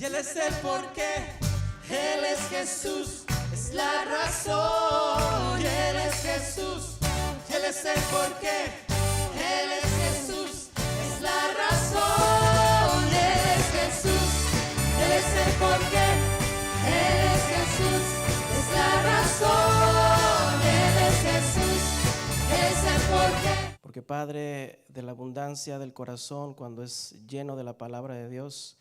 Y Él es el porqué, Él es Jesús, es la razón. Y Él es Jesús, Él es el porqué, Él es Jesús, es la razón. Él es Jesús, Él es el porqué, Él es Jesús, es la razón. Él es Jesús, Él es el porqué. Porque Padre, de la abundancia del corazón, cuando es lleno de la palabra de Dios,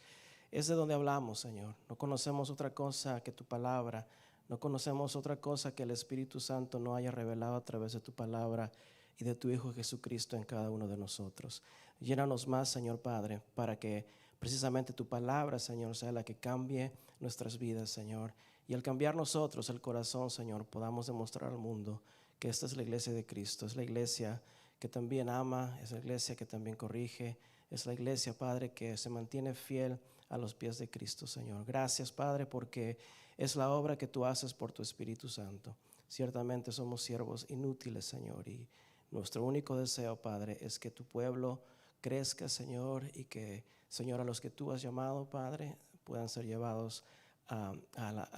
es de donde hablamos, Señor. No conocemos otra cosa que tu palabra. No conocemos otra cosa que el Espíritu Santo no haya revelado a través de tu palabra y de tu Hijo Jesucristo en cada uno de nosotros. Llénanos más, Señor Padre, para que precisamente tu palabra, Señor, sea la que cambie nuestras vidas, Señor. Y al cambiar nosotros el corazón, Señor, podamos demostrar al mundo que esta es la iglesia de Cristo. Es la iglesia que también ama, es la iglesia que también corrige, es la iglesia, Padre, que se mantiene fiel a los pies de Cristo, Señor. Gracias, Padre, porque es la obra que tú haces por tu Espíritu Santo. Ciertamente somos siervos inútiles, Señor, y nuestro único deseo, Padre, es que tu pueblo crezca, Señor, y que, Señor, a los que tú has llamado, Padre, puedan ser llevados a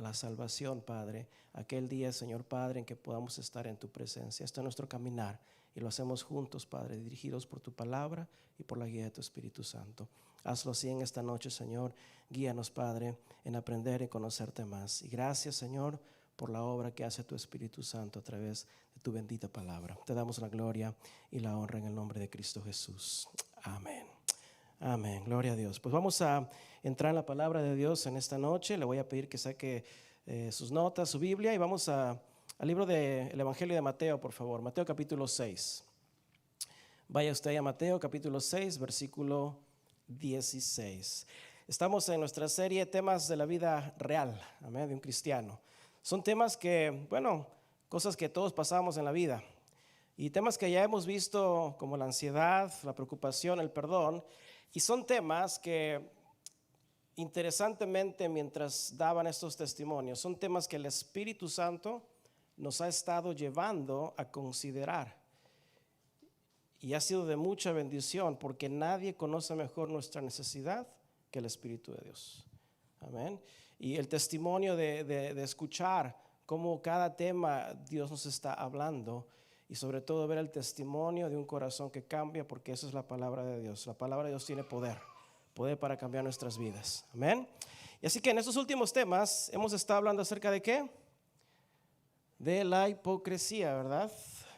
la salvación, Padre. Aquel día, Señor Padre, en que podamos estar en tu presencia. Este es nuestro caminar y lo hacemos juntos, Padre, dirigidos por tu palabra y por la guía de tu Espíritu Santo. Hazlo así en esta noche, Señor. Guíanos, Padre, en aprender y conocerte más. Y gracias, Señor, por la obra que hace tu Espíritu Santo a través de tu bendita palabra. Te damos la gloria y la honra en el nombre de Cristo Jesús. Amén. Amén. Gloria a Dios. Pues vamos a entrar en la palabra de Dios en esta noche. Le voy a pedir que saque sus notas, su Biblia, y vamos al libro del Evangelio de Mateo, por favor. Mateo capítulo 6. Vaya usted a Mateo capítulo 6, versículo 16. Estamos en nuestra serie Temas de la vida real, amén, de un cristiano. Son temas que, bueno, cosas que todos pasamos en la vida, y temas que ya hemos visto como la ansiedad, la preocupación, el perdón, y son temas que, interesantemente, mientras daban estos testimonios, son temas que el Espíritu Santo nos ha estado llevando a considerar. Y ha sido de mucha bendición, porque nadie conoce mejor nuestra necesidad que el Espíritu de Dios. Amén. Y el testimonio de escuchar cómo cada tema Dios nos está hablando, y sobre todo ver el testimonio de un corazón que cambia, porque esa es la palabra de Dios. La palabra de Dios tiene poder para cambiar nuestras vidas. Amén. Y así que en estos últimos temas hemos estado hablando acerca de ¿qué? De la hipocresía, ¿verdad?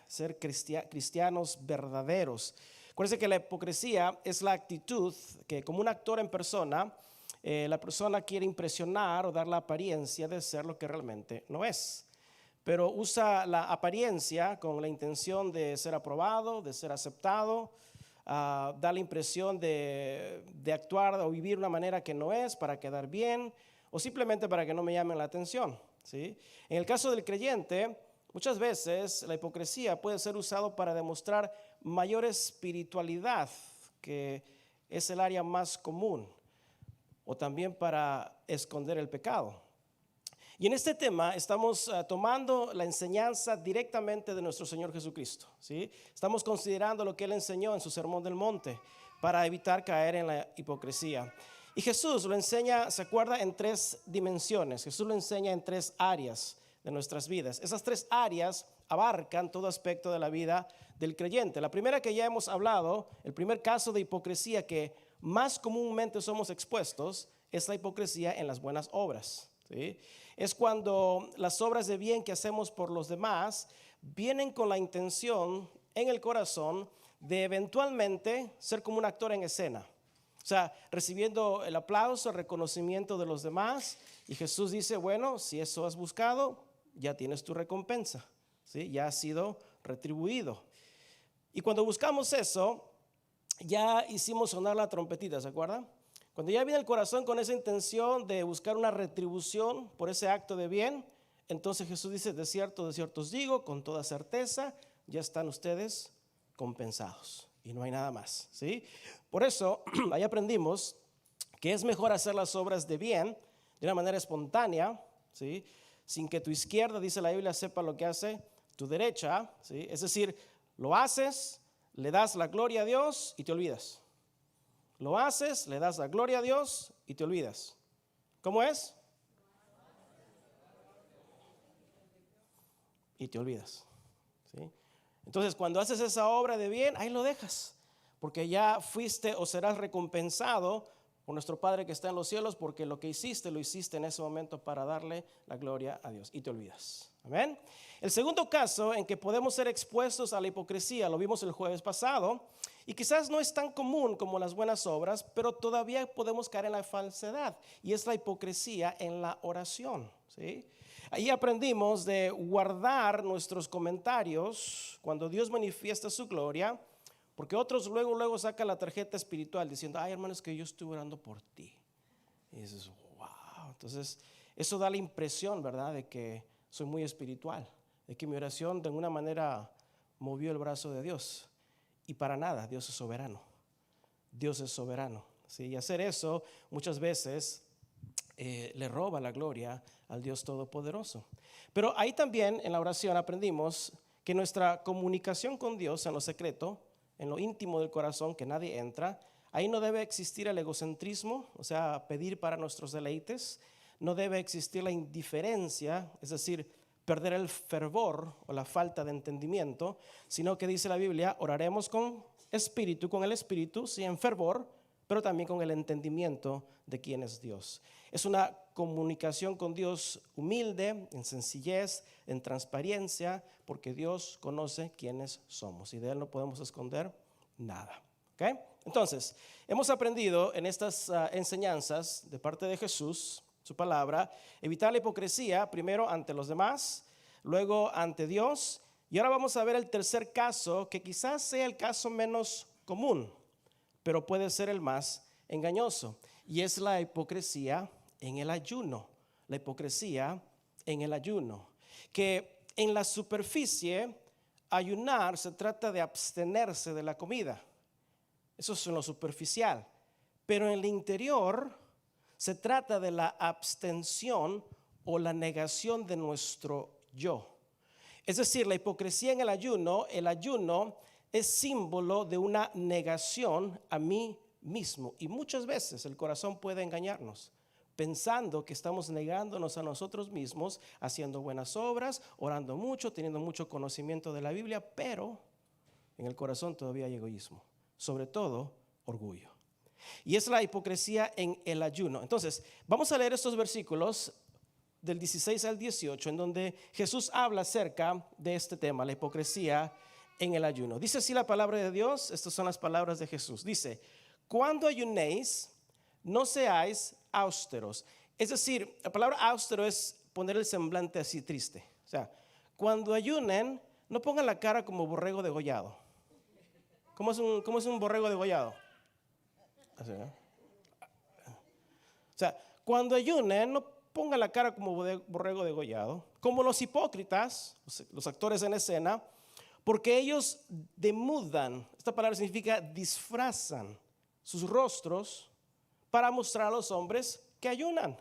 Ser cristianos verdaderos. Acuérdense que la hipocresía es la actitud que, como un actor en persona, la persona quiere impresionar o dar la apariencia de ser lo que realmente no es. Pero usa la apariencia con la intención de ser aprobado, de ser aceptado, da la impresión de actuar o vivir de una manera que no es para quedar bien, o simplemente para que no me llamen la atención, ¿sí? En el caso del creyente, muchas veces la hipocresía puede ser usado para demostrar mayor espiritualidad, que es el área más común, o también para esconder el pecado. Y en este tema estamos tomando la enseñanza directamente de nuestro Señor Jesucristo, ¿sí? Estamos considerando lo que Él enseñó en su Sermón del Monte para evitar caer en la hipocresía. Y Jesús lo enseña, ¿se acuerda? En 3 dimensiones. Jesús lo enseña en 3 áreas de nuestras vidas. Esas 3 áreas abarcan todo aspecto de la vida del creyente. La primera que ya hemos hablado, el primer caso de hipocresía que más comúnmente somos expuestos, es la hipocresía en las buenas obras, ¿sí? Es cuando las obras de bien que hacemos por los demás vienen con la intención en el corazón de eventualmente ser como un actor en escena. O sea, recibiendo el aplauso, el reconocimiento de los demás. Y Jesús dice, bueno, si eso has buscado, ya tienes tu recompensa, ¿sí? Ya has sido retribuido. Y cuando buscamos eso, ya hicimos sonar la trompetita, ¿se acuerdan? Cuando ya viene el corazón con esa intención de buscar una retribución por ese acto de bien, entonces Jesús dice, de cierto os digo, con toda certeza, ya están ustedes compensados. Y no hay nada más, ¿sí? Por eso, ahí aprendimos que es mejor hacer las obras de bien de una manera espontánea, ¿sí? Sin que tu izquierda, dice la Biblia, sepa lo que hace tu derecha, ¿sí? Es decir, lo haces, le das la gloria a Dios y te olvidas. Lo haces, le das la gloria a Dios y te olvidas. ¿Cómo es? Y te olvidas, ¿sí? Entonces, cuando haces esa obra de bien, ahí lo dejas, porque ya fuiste o serás recompensado por nuestro Padre que está en los cielos, porque lo que hiciste, lo hiciste en ese momento para darle la gloria a Dios, y te olvidas. Amén. El segundo caso en que podemos ser expuestos a la hipocresía, lo vimos el jueves pasado, y quizás no es tan común como las buenas obras, pero todavía podemos caer en la falsedad, y es la hipocresía en la oración, ¿sí? Ahí aprendimos de guardar nuestros comentarios cuando Dios manifiesta su gloria, porque otros luego sacan la tarjeta espiritual diciendo, ay hermano, es que yo estuve orando por ti. Y dices, wow. Entonces, eso da la impresión, ¿verdad?, de que soy muy espiritual, de que mi oración de alguna manera movió el brazo de Dios. Y para nada, Dios es soberano. Dios es soberano, ¿sí? Y hacer eso muchas veces le roba la gloria al Dios Todopoderoso. Pero ahí también en la oración aprendimos que nuestra comunicación con Dios en lo secreto, en lo íntimo del corazón que nadie entra, ahí no debe existir el egocentrismo, o sea, pedir para nuestros deleites, no debe existir la indiferencia, es decir, perder el fervor o la falta de entendimiento, sino que dice la Biblia, oraremos con el espíritu, sí, en fervor, pero también con el entendimiento de quién es Dios. Es una comunicación con Dios humilde, en sencillez, en transparencia, porque Dios conoce quiénes somos y de Él no podemos esconder nada. ¿Okay? Entonces, hemos aprendido en estas enseñanzas de parte de Jesús, su palabra, evitar la hipocresía, primero ante los demás, luego ante Dios, y ahora vamos a ver el tercer caso, que quizás sea el caso menos común, pero puede ser el más engañoso, y es la hipocresía en el ayuno. La hipocresía en el ayuno, que en la superficie, ayunar se trata de abstenerse de la comida. Eso es en lo superficial, pero en el interior se trata de la abstención o la negación de nuestro yo. Es decir, la hipocresía en el ayuno es símbolo de una negación a mí mismo. Y muchas veces el corazón puede engañarnos, pensando que estamos negándonos a nosotros mismos, haciendo buenas obras, orando mucho, teniendo mucho conocimiento de la Biblia, pero en el corazón todavía hay egoísmo, sobre todo orgullo. Y es la hipocresía en el ayuno. Entonces, vamos a leer estos versículos del 16 al 18, en donde Jesús habla acerca de este tema, la hipocresía en el ayuno. Dice así la palabra de Dios, estas son las palabras de Jesús. Dice, cuando ayunéis, no seáis austeros. Es decir, la palabra austero es poner el semblante así triste. O sea, cuando ayunen, no pongan la cara como borrego degollado. ¿Cómo es un borrego degollado? Así, ¿no? O sea, cuando ayunen, no pongan la cara como borrego degollado, como los hipócritas, los actores en escena, porque ellos demudan, esta palabra significa disfrazan sus rostros para mostrar a los hombres que ayunan.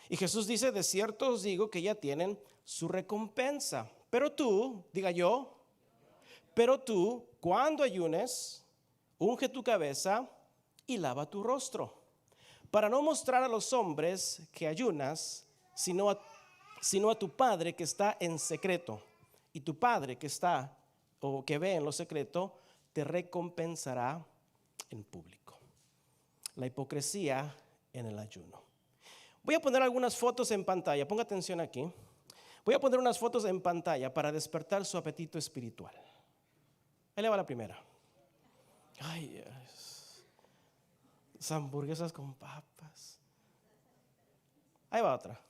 Y Jesús dice, de cierto os digo que ya tienen su recompensa. Pero tú, diga yo, pero tú, cuando ayunes, unge tu cabeza y lava tu rostro, para no mostrar a los hombres que ayunas, sino a tu Padre que está en secreto. Y tu Padre que está o que ve en lo secreto, te recompensará en público. La hipocresía en el ayuno. Voy a poner algunas fotos en pantalla, ponga atención aquí. Voy a poner unas fotos en pantalla para despertar su apetito espiritual. Ahí le va la primera. Ay, esas hamburguesas con papas. Ahí va otra.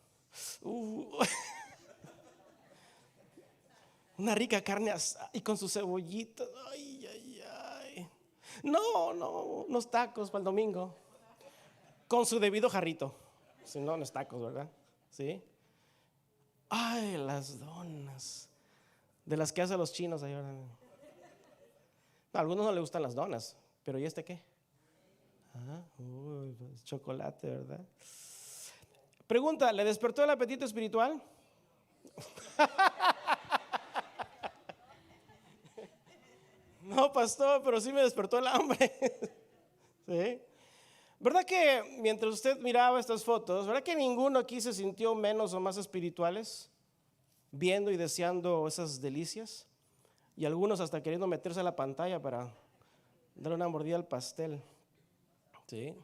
Una rica carne asada y con sus cebollitas. Ay, ay, ay. No, unos tacos para el domingo. Con su debido jarrito. Si no, unos tacos, ¿verdad? Sí. Ay, las donas. De las que hacen los chinos ahí. A algunos no les gustan las donas, pero ¿y este qué? Chocolate, ¿verdad? Pregunta, ¿le despertó el apetito espiritual? No, pastor, pero sí me despertó el hambre. ¿Sí? ¿Verdad que mientras usted miraba estas fotos, verdad que ninguno aquí se sintió menos o más espirituales viendo y deseando esas delicias? Y algunos hasta queriendo meterse a la pantalla para darle una mordida al pastel. ¿Sí?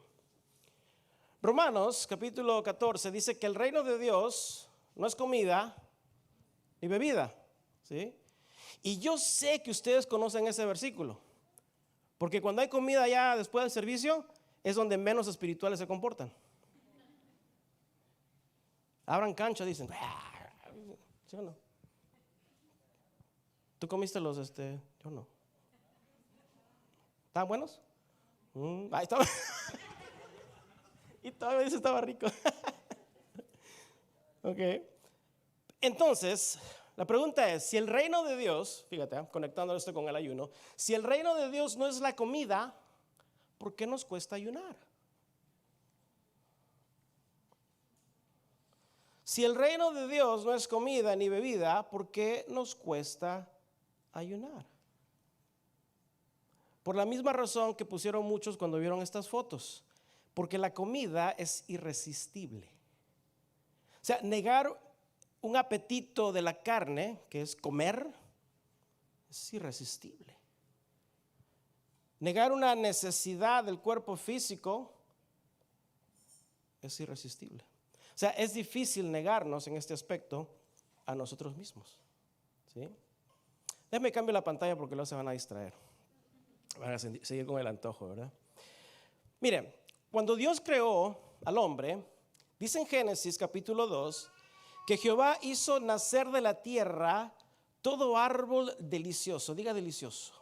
Romanos capítulo 14 dice que el reino de Dios no es comida ni bebida. ¿Sí? Y yo sé que ustedes conocen ese versículo, porque cuando hay comida ya después del servicio es donde menos espirituales se comportan. Abran cancha, dicen. ¿Sí o no? ¿Tú comiste los Yo no. ¿Estaban buenos? Ahí estaba. Y todavía dice estaba rico. Ok. Entonces, la pregunta es, si el reino de Dios, fíjate, conectando esto con el ayuno, si el reino de Dios no es la comida, ¿por qué nos cuesta ayunar? Si el reino de Dios no es comida ni bebida, ¿por qué nos cuesta ayunar? Por la misma razón que pusieron muchos cuando vieron estas fotos, porque la comida es irresistible. O sea, negar un apetito de la carne, que es comer, es irresistible. Negar una necesidad del cuerpo físico es irresistible. O sea, es difícil negarnos en este aspecto a nosotros mismos. ¿Sí? Déjame cambiar la pantalla porque luego se van a distraer. Van a seguir con el antojo, ¿verdad? Miren, cuando Dios creó al hombre, dice en Génesis capítulo 2, que Jehová hizo nacer de la tierra todo árbol delicioso. Diga delicioso.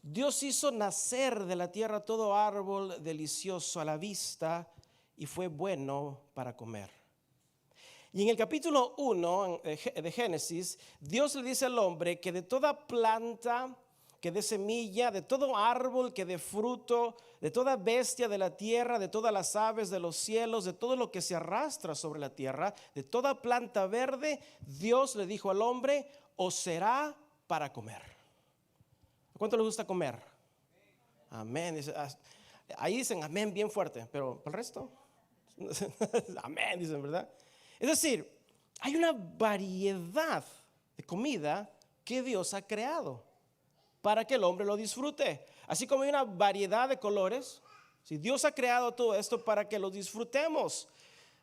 Dios hizo nacer de la tierra todo árbol delicioso a la vista y fue bueno para comer. Y en el capítulo 1 de Génesis, Dios le dice al hombre que de toda planta que dé semilla, de todo árbol que dé fruto, de toda bestia de la tierra, de todas las aves de los cielos, de todo lo que se arrastra sobre la tierra, de toda planta verde, Dios le dijo al hombre, os será para comer. ¿A cuánto le gusta comer? Amén. Ahí dicen amén bien fuerte, pero ¿para el resto? Amén, dicen, ¿verdad? Es decir, hay una variedad de comida que Dios ha creado para que el hombre lo disfrute. Así como hay una variedad de colores, si Dios ha creado todo esto para que lo disfrutemos.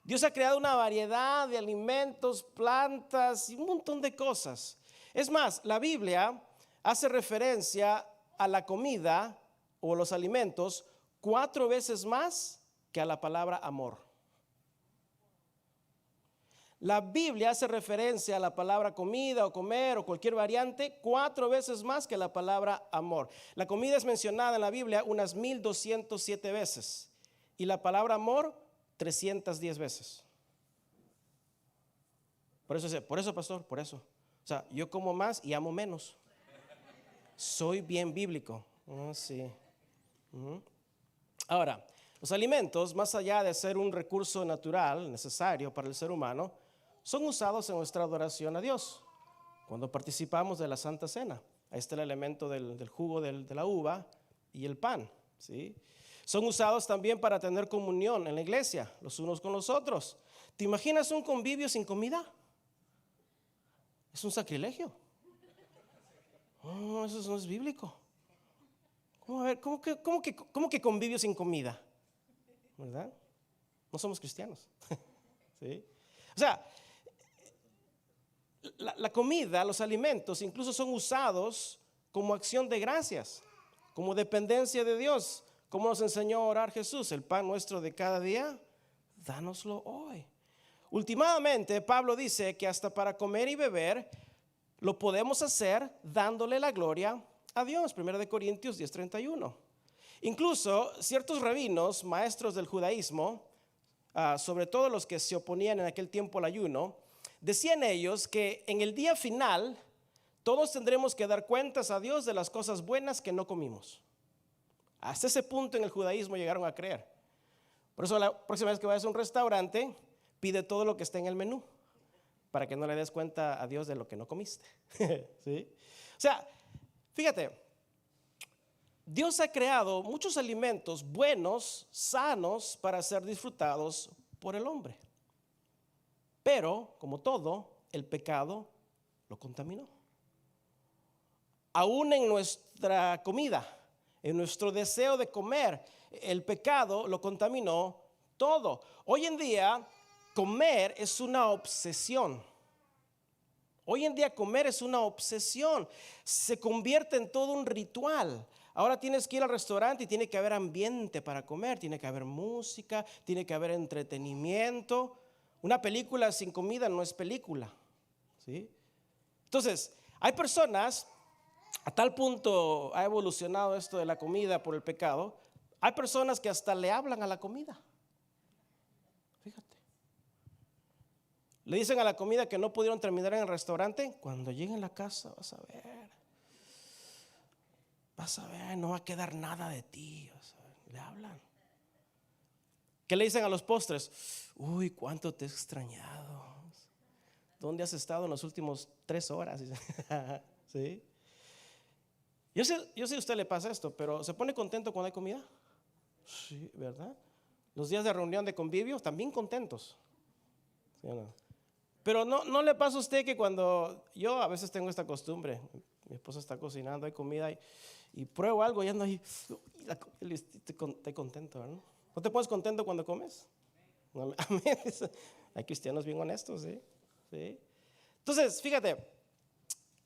Dios ha creado una variedad de alimentos, plantas y un montón de cosas. Es más, la Biblia hace referencia a la comida o los alimentos 4 veces más que a la palabra amor. La Biblia hace referencia a la palabra comida o comer o cualquier variante 4 veces más que la palabra amor. La comida es mencionada en la Biblia unas 1207 veces y la palabra amor 310 veces. Por eso, pastor, por eso. O sea, yo como más y amo menos. Soy bien bíblico. Sí. Ahora, los alimentos, más allá de ser un recurso natural necesario para el ser humano, son usados en nuestra adoración a Dios. Cuando participamos de la Santa Cena, ahí está el elemento del jugo de la uva y el pan, ¿sí? Son usados también para tener comunión en la iglesia, los unos con los otros. ¿Te imaginas un convivio sin comida? Es un sacrilegio. Oh, eso no es bíblico. ¿Cómo que convivio sin comida? ¿Verdad? No somos cristianos. ¿Sí? O sea, la comida, los alimentos incluso son usados como acción de gracias, como dependencia de Dios, como nos enseñó a orar Jesús, el pan nuestro de cada día, dánoslo hoy. Últimamente, Pablo dice que hasta para comer y beber lo podemos hacer dándole la gloria a Dios, 1 Corintios 10:31. Incluso ciertos rabinos, maestros del judaísmo, sobre todo los que se oponían en aquel tiempo al ayuno, decían ellos que en el día final todos tendremos que dar cuentas a Dios de las cosas buenas que no comimos. Hasta ese punto en el judaísmo llegaron a creer. Por eso la próxima vez que vayas a un restaurante, pide todo lo que esté en el menú, para que no le des cuenta a Dios de lo que no comiste. ¿Sí? O sea, fíjate, Dios ha creado muchos alimentos buenos, sanos, para ser disfrutados por el hombre. Pero, como todo, el pecado lo contaminó. Aún en nuestra comida, en nuestro deseo de comer, el pecado lo contaminó todo. Hoy en día, comer es una obsesión. Hoy en día comer es una obsesión. Se convierte en todo un ritual. Ahora tienes que ir al restaurante y tiene que haber ambiente para comer, tiene que haber música, tiene que haber entretenimiento. Una película sin comida no es película, ¿sí? Entonces, hay personas, a tal punto ha evolucionado esto de la comida por el pecado, hay personas que hasta le hablan a la comida. Fíjate. Le dicen a la comida que no pudieron terminar en el restaurante. Cuando lleguen a la casa vas a ver, no va a quedar nada de ti. Le hablan. ¿Qué le dicen a los postres? Uy, cuánto te he extrañado. ¿Dónde has estado en las últimas 3 horas? ¿Sí? Yo sé a usted le pasa esto, pero ¿se pone contento cuando hay comida? Sí, ¿verdad? Los días de reunión de convivio, también contentos. ¿Sí o no? Pero no le pasa a usted que cuando yo a veces tengo esta costumbre, mi esposa está cocinando, hay comida y pruebo algo y ando ahí, estoy contento, ¿no? ¿No te pones contento cuando comes? Amén. Hay cristianos bien honestos, ¿sí? ¿Sí? Entonces, fíjate,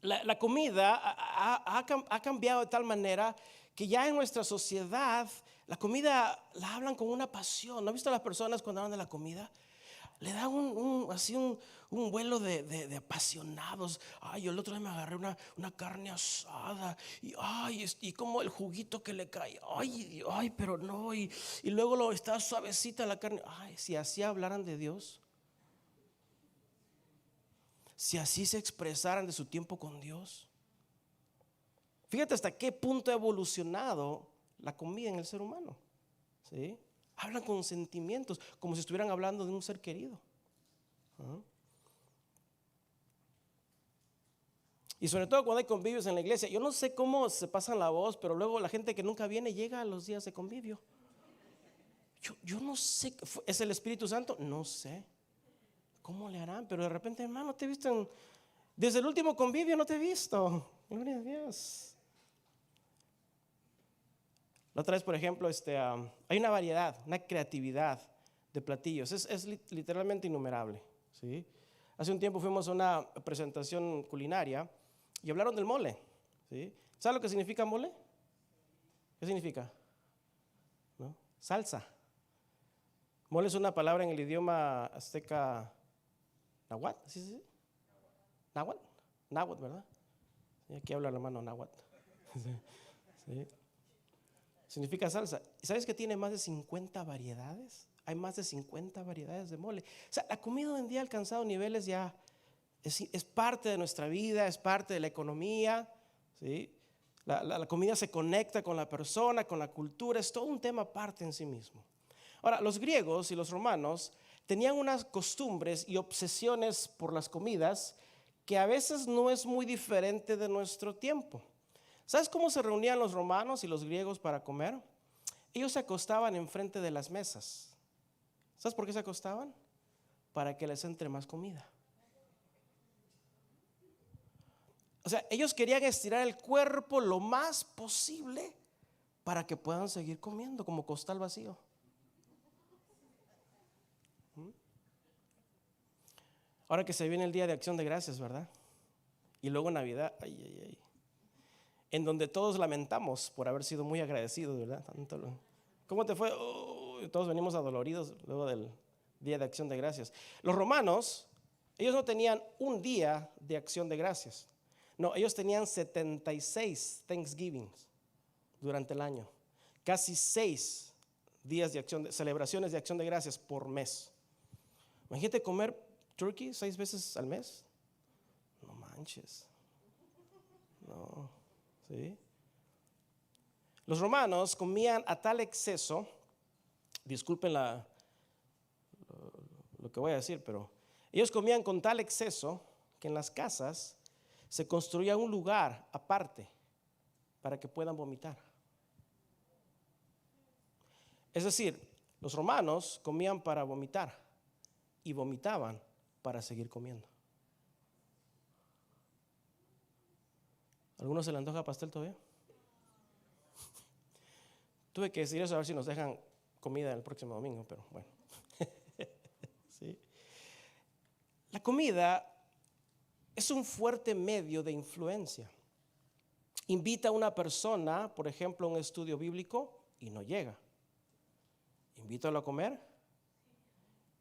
la comida ha cambiado de tal manera que ya en nuestra sociedad la comida la hablan con una pasión. ¿No has visto a las personas cuando hablan de la comida? Le da así un vuelo de apasionados. Ay, yo el otro día me agarré una carne asada y como el juguito que le cae. Ay, pero no. Y luego está suavecita la carne. Ay, si así hablaran de Dios, si así se expresaran de su tiempo con Dios. Fíjate hasta qué punto ha evolucionado la comida en el ser humano, ¿sí? Hablan con sentimientos, como si estuvieran hablando de un ser querido. Y sobre todo cuando hay convivios en la iglesia. Yo no sé cómo se pasan la voz, pero luego la gente que nunca viene llega a los días de convivio. Yo no sé, ¿es el Espíritu Santo? No sé cómo le harán, pero de repente, hermano, te he visto desde el último convivio, no te he visto. Gloria a Dios. La otra vez, por ejemplo, hay una variedad, una creatividad de platillos. Es literalmente innumerable, ¿sí? Hace un tiempo fuimos a una presentación culinaria y hablaron del mole, ¿sí? ¿Sabes lo que significa mole? ¿Qué significa? ¿No? Salsa. Mole es una palabra en el idioma azteca náhuatl, ¿sí? Náhuatl, ¿verdad? Sí, aquí habla el hermano náhuatl. ¿Sí? Significa salsa. ¿Y sabes que tiene más de 50 variedades? Hay más de 50 variedades de mole. O sea, la comida hoy en día ha alcanzado niveles ya, es parte de nuestra vida, es parte de la economía, ¿sí? La comida se conecta con la persona, con la cultura, es todo un tema aparte en sí mismo. Ahora, los griegos y los romanos tenían unas costumbres y obsesiones por las comidas que a veces no es muy diferente de nuestro tiempo. ¿Sabes cómo se reunían los romanos y los griegos para comer? Ellos se acostaban enfrente de las mesas. ¿Sabes por qué se acostaban? Para que les entre más comida. O sea, ellos querían estirar el cuerpo lo más posible para que puedan seguir comiendo como costal vacío. Ahora que se viene el Día de Acción de Gracias, ¿verdad? Y luego Navidad, en donde todos lamentamos por haber sido muy agradecidos, ¿verdad? ¿Cómo te fue? Todos venimos adoloridos luego del Día de Acción de Gracias. Los romanos, ellos no tenían un día de Acción de Gracias. No, ellos tenían 76 Thanksgivings durante el año. Casi 6 días de celebraciones de Acción de Gracias por mes. Imagínate comer turkey 6 veces al mes. No manches. No, ¿sí? Los romanos comían a tal exceso, disculpen lo que voy a decir, pero ellos comían con tal exceso que en las casas se construía un lugar aparte para que puedan vomitar. Es decir, los romanos comían para vomitar y vomitaban para seguir comiendo. ¿Alguno se le antoja pastel todavía? Tuve que decir eso a ver si nos dejan comida el próximo domingo, pero bueno. ¿Sí? La comida es un fuerte medio de influencia. Invita a una persona, por ejemplo, a un estudio bíblico y no llega. Invítalo a comer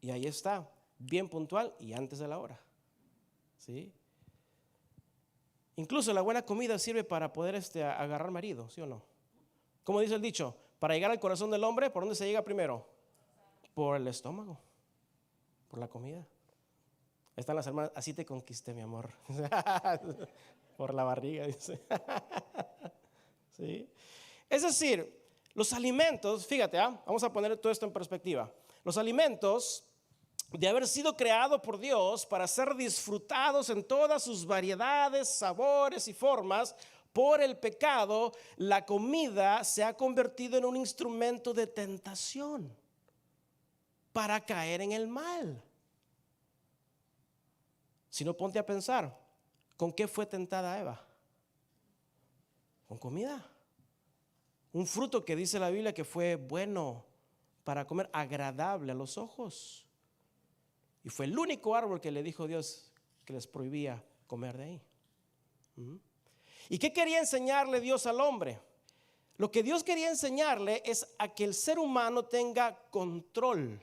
y ahí está, bien puntual y antes de la hora. ¿Sí? Incluso la buena comida sirve para poder agarrar marido, ¿sí o no? Como dice el dicho, para llegar al corazón del hombre, ¿por dónde se llega primero? Por el estómago, por la comida. Ahí están las hermanas, así te conquisté, mi amor. Por la barriga, dice. ¿Sí? Es decir, los alimentos, fíjate, vamos a poner todo esto en perspectiva. Los alimentos, de haber sido creados por Dios para ser disfrutados en todas sus variedades, sabores y formas, por el pecado, la comida se ha convertido en un instrumento de tentación para caer en el mal. Si no, ponte a pensar, ¿con qué fue tentada Eva? Con comida. Un fruto que dice la Biblia que fue bueno para comer, agradable a los ojos. Y fue el único árbol que le dijo Dios que les prohibía comer de ahí. ¿Y qué quería enseñarle Dios al hombre? Lo que Dios quería enseñarle es a que el ser humano tenga control,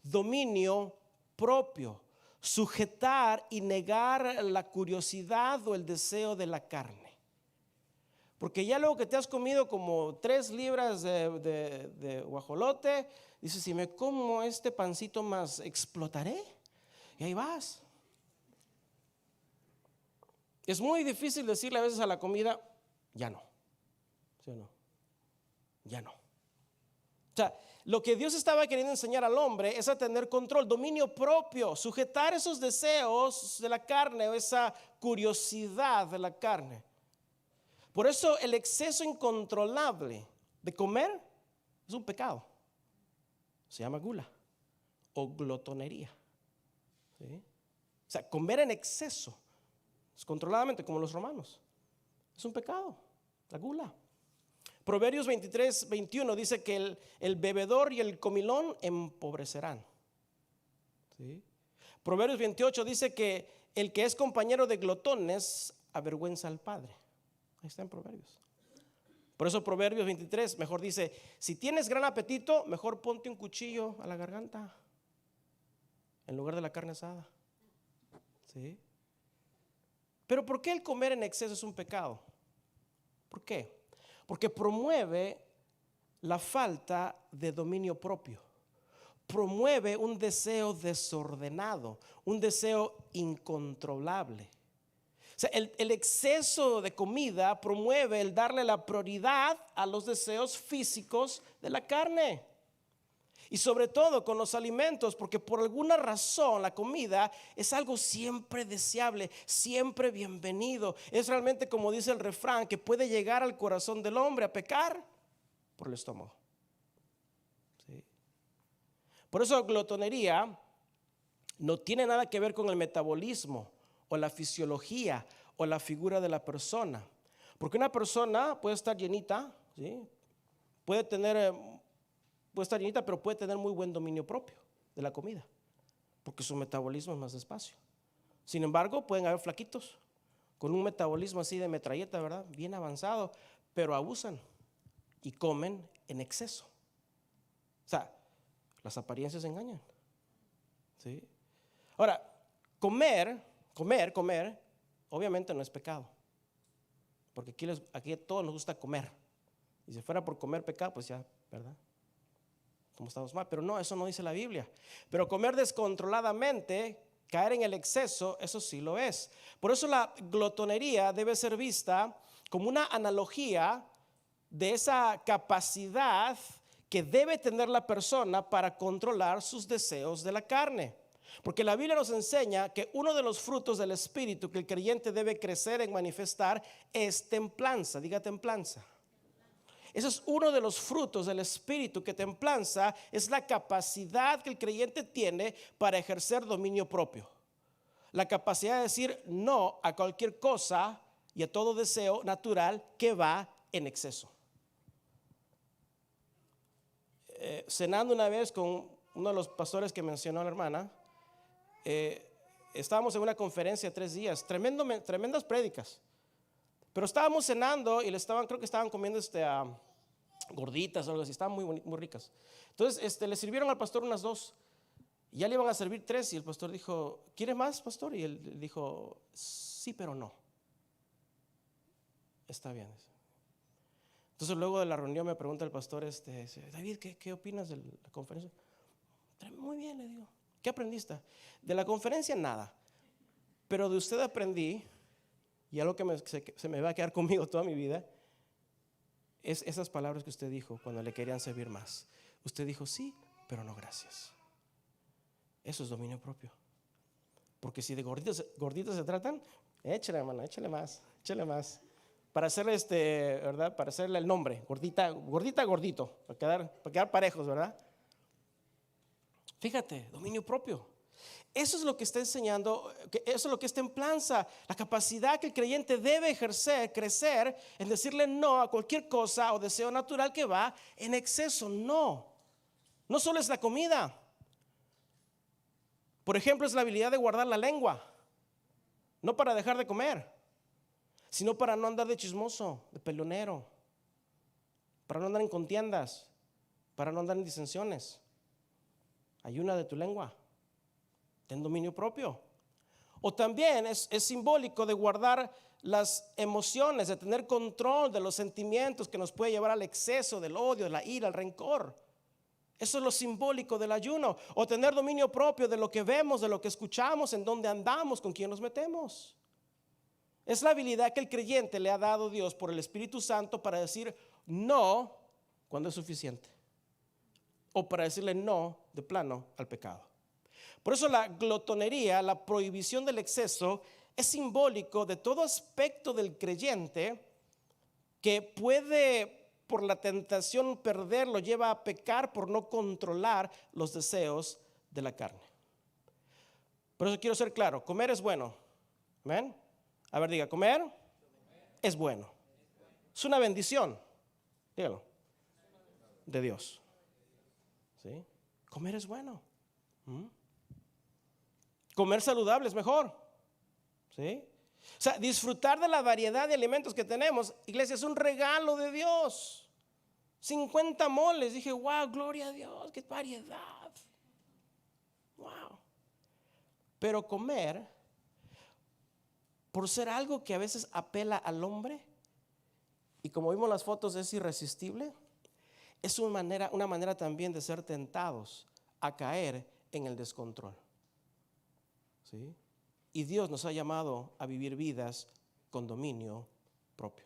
dominio propio, sujetar y negar la curiosidad o el deseo de la carne. Porque ya luego que te has comido como 3 libras de guajolote, dices, si me como este pancito más, explotaré. Y ahí vas. Es muy difícil decirle a veces a la comida, ya no. ¿Sí o no? Ya no. O sea, lo que Dios estaba queriendo enseñar al hombre es a tener control, dominio propio, sujetar esos deseos de la carne o esa curiosidad de la carne. Por eso el exceso incontrolable de comer es un pecado. Se llama gula o glotonería. ¿Sí? O sea, comer en exceso, descontroladamente, como los romanos, es un pecado, la gula. Proverbios 23:21 dice que el bebedor y el comilón empobrecerán. ¿Sí? Proverbios 28 dice que el que es compañero de glotones avergüenza al padre. Ahí está en Proverbios. Por eso Proverbios 23 mejor dice, si tienes gran apetito, mejor ponte un cuchillo a la garganta en lugar de la carne asada. ¿Sí? Pero ¿por qué el comer en exceso es un pecado? ¿Por qué? Porque promueve la falta de dominio propio. Promueve un deseo desordenado, un deseo incontrolable. O sea, el exceso de comida promueve el darle la prioridad a los deseos físicos de la carne. Y sobre todo con los alimentos, porque por alguna razón la comida es algo siempre deseable, siempre bienvenido. Es realmente, como dice el refrán, que puede llegar al corazón del hombre a pecar por el estómago. ¿Sí? Por eso glotonería no tiene nada que ver con el metabolismo o la fisiología o la figura de la persona. Porque una persona puede estar llenita, ¿sí? puede estar llenita, pero puede tener muy buen dominio propio de la comida, porque su metabolismo es más despacio. Sin embargo, pueden haber flaquitos con un metabolismo así de metralleta, ¿verdad? Bien avanzado, pero abusan y comen en exceso. O sea, las apariencias engañan. ¿Sí? Ahora, comer, obviamente no es pecado, porque aquí a todos nos gusta comer. Y si fuera por comer pecado, pues ya, ¿verdad? Como estamos mal, pero no, eso no dice la Biblia. Pero comer descontroladamente, caer en el exceso, eso sí lo es. Por eso la glotonería debe ser vista como una analogía de esa capacidad que debe tener la persona para controlar sus deseos de la carne. Porque la Biblia nos enseña que uno de los frutos del Espíritu que el creyente debe crecer en manifestar es templanza. Diga templanza. Ese es uno de los frutos del Espíritu. Que templanza es la capacidad que el creyente tiene para ejercer dominio propio. La capacidad de decir no a cualquier cosa y a todo deseo natural que va en exceso. Cenando una vez con uno de los pastores que mencionó la hermana, estábamos en una conferencia 3 días, tremendas prédicas, pero estábamos cenando y creo que estaban comiendo gorditas o algo así, estaban muy ricas. Entonces le sirvieron al pastor unas 2 y ya le iban a servir 3 y el pastor dijo, ¿quiere más, pastor? Y él dijo, sí, pero no. Está bien. Entonces luego de la reunión me pregunta el pastor, David, ¿qué opinas de la conferencia? Muy bien, le digo. ¿Qué aprendiste? De la conferencia nada, pero de usted aprendí, y algo que se me va a quedar conmigo toda mi vida, es esas palabras que usted dijo cuando le querían servir más. Usted dijo sí, pero no gracias. Eso es dominio propio. Porque si de gorditos se tratan, échale, hermano, échale más. Para hacerle ¿verdad? Para hacerle el nombre, gordita, gordito, para quedar parejos, ¿verdad? Fíjate, dominio propio. Eso es lo que está enseñando, eso es lo que es templanza, la capacidad que el creyente debe ejercer, crecer en decirle no a cualquier cosa o deseo natural que va en exceso. No solo es la comida. Por ejemplo, es la habilidad de guardar la lengua, no para dejar de comer, sino para no andar de chismoso, de peleonero, para no andar en contiendas, para no andar en disensiones. Ayuna de tu lengua, ten dominio propio. O también es simbólico de guardar las emociones, de tener control de los sentimientos que nos puede llevar al exceso del odio, la ira, el rencor. Eso es lo simbólico del ayuno. O tener dominio propio de lo que vemos, de lo que escuchamos, en dónde andamos, con quién nos metemos. Es la habilidad que el creyente le ha dado Dios por el Espíritu Santo para decir no cuando es suficiente, o para decirle no de plano al pecado. Por eso la glotonería, la prohibición del exceso, es simbólico de todo aspecto del creyente que puede, por la tentación, perderlo, lleva a pecar por no controlar los deseos de la carne. Por eso quiero ser claro, comer es bueno. ¿Amén? A ver, diga, comer es bueno. Es una bendición. Dígalo. De Dios. ¿Sí? Comer es bueno. Comer saludable es mejor. ¿Sí? O sea, disfrutar de la variedad de alimentos que tenemos, iglesia, es un regalo de Dios. 50 moles. Dije, wow, gloria a Dios, qué variedad. Wow. Pero comer, por ser algo que a veces apela al hombre, y como vimos las fotos es irresistible, es una manera también de ser tentados a caer en el descontrol. ¿Sí? Y Dios nos ha llamado a vivir vidas con dominio propio,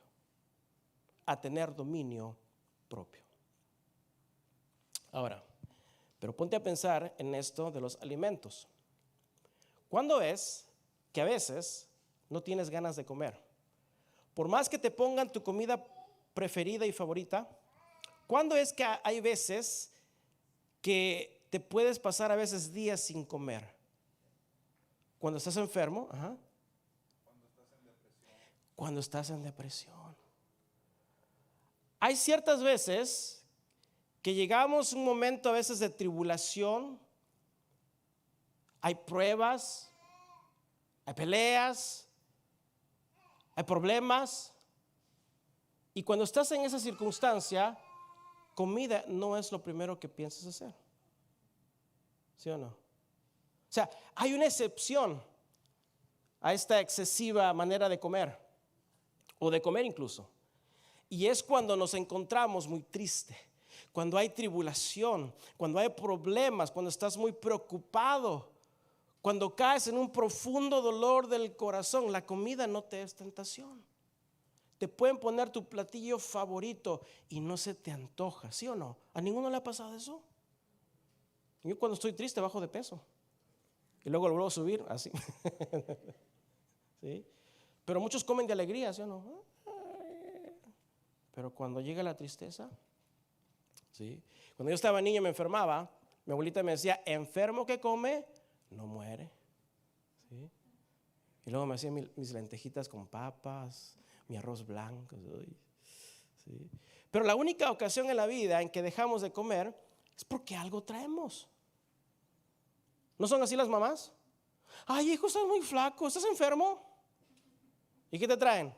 a tener dominio propio. Ahora, pero ponte a pensar en esto de los alimentos. ¿Cuándo es que a veces no tienes ganas de comer? Por más que te pongan tu comida preferida y favorita, ¿cuándo es que hay veces que te puedes pasar a veces días sin comer? Cuando estás enfermo, ajá. Cuando estás en depresión. Hay ciertas veces que llegamos a un momento a veces de tribulación, hay pruebas, hay peleas, hay problemas, y cuando estás en esa circunstancia, comida no es lo primero que piensas hacer. ¿Sí o no? O sea, hay una excepción a esta excesiva manera de comer, o de comer incluso, y es cuando nos encontramos muy tristes, cuando hay tribulación, cuando hay problemas, cuando estás muy preocupado, cuando caes en un profundo dolor del corazón. La comida no te es tentación. Te pueden poner tu platillo favorito y no se te antoja, ¿sí o no? ¿A ninguno le ha pasado eso? Yo cuando estoy triste bajo de peso y luego lo vuelvo a subir así. ¿Sí? Pero muchos comen de alegría, ¿sí o no? Pero cuando llega la tristeza, ¿sí? Cuando yo estaba niño me enfermaba, mi abuelita me decía, enfermo que come, no muere. ¿Sí? Y luego me hacía mis lentejitas con papas, mi arroz blanco. ¿Sí? Pero la única ocasión en la vida en que dejamos de comer es porque algo traemos. ¿No son así las mamás? Ay, hijo, estás muy flaco, ¿estás enfermo? ¿Y qué te traen?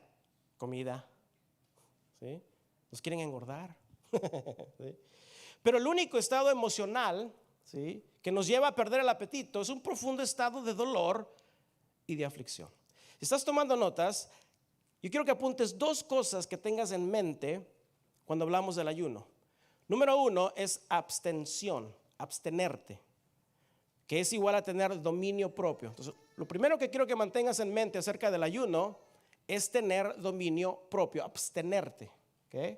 Comida. ¿Sí? Nos quieren engordar. ¿Sí? Pero el único estado emocional, ¿sí?, que nos lleva a perder el apetito es un profundo estado de dolor y de aflicción. Si estás tomando notas, yo quiero que apuntes dos cosas que tengas en mente cuando hablamos del ayuno. Número uno es abstención, abstenerte, que es igual a tener dominio propio. Entonces, lo primero que quiero que mantengas en mente acerca del ayuno es tener dominio propio, abstenerte. ¿Okay?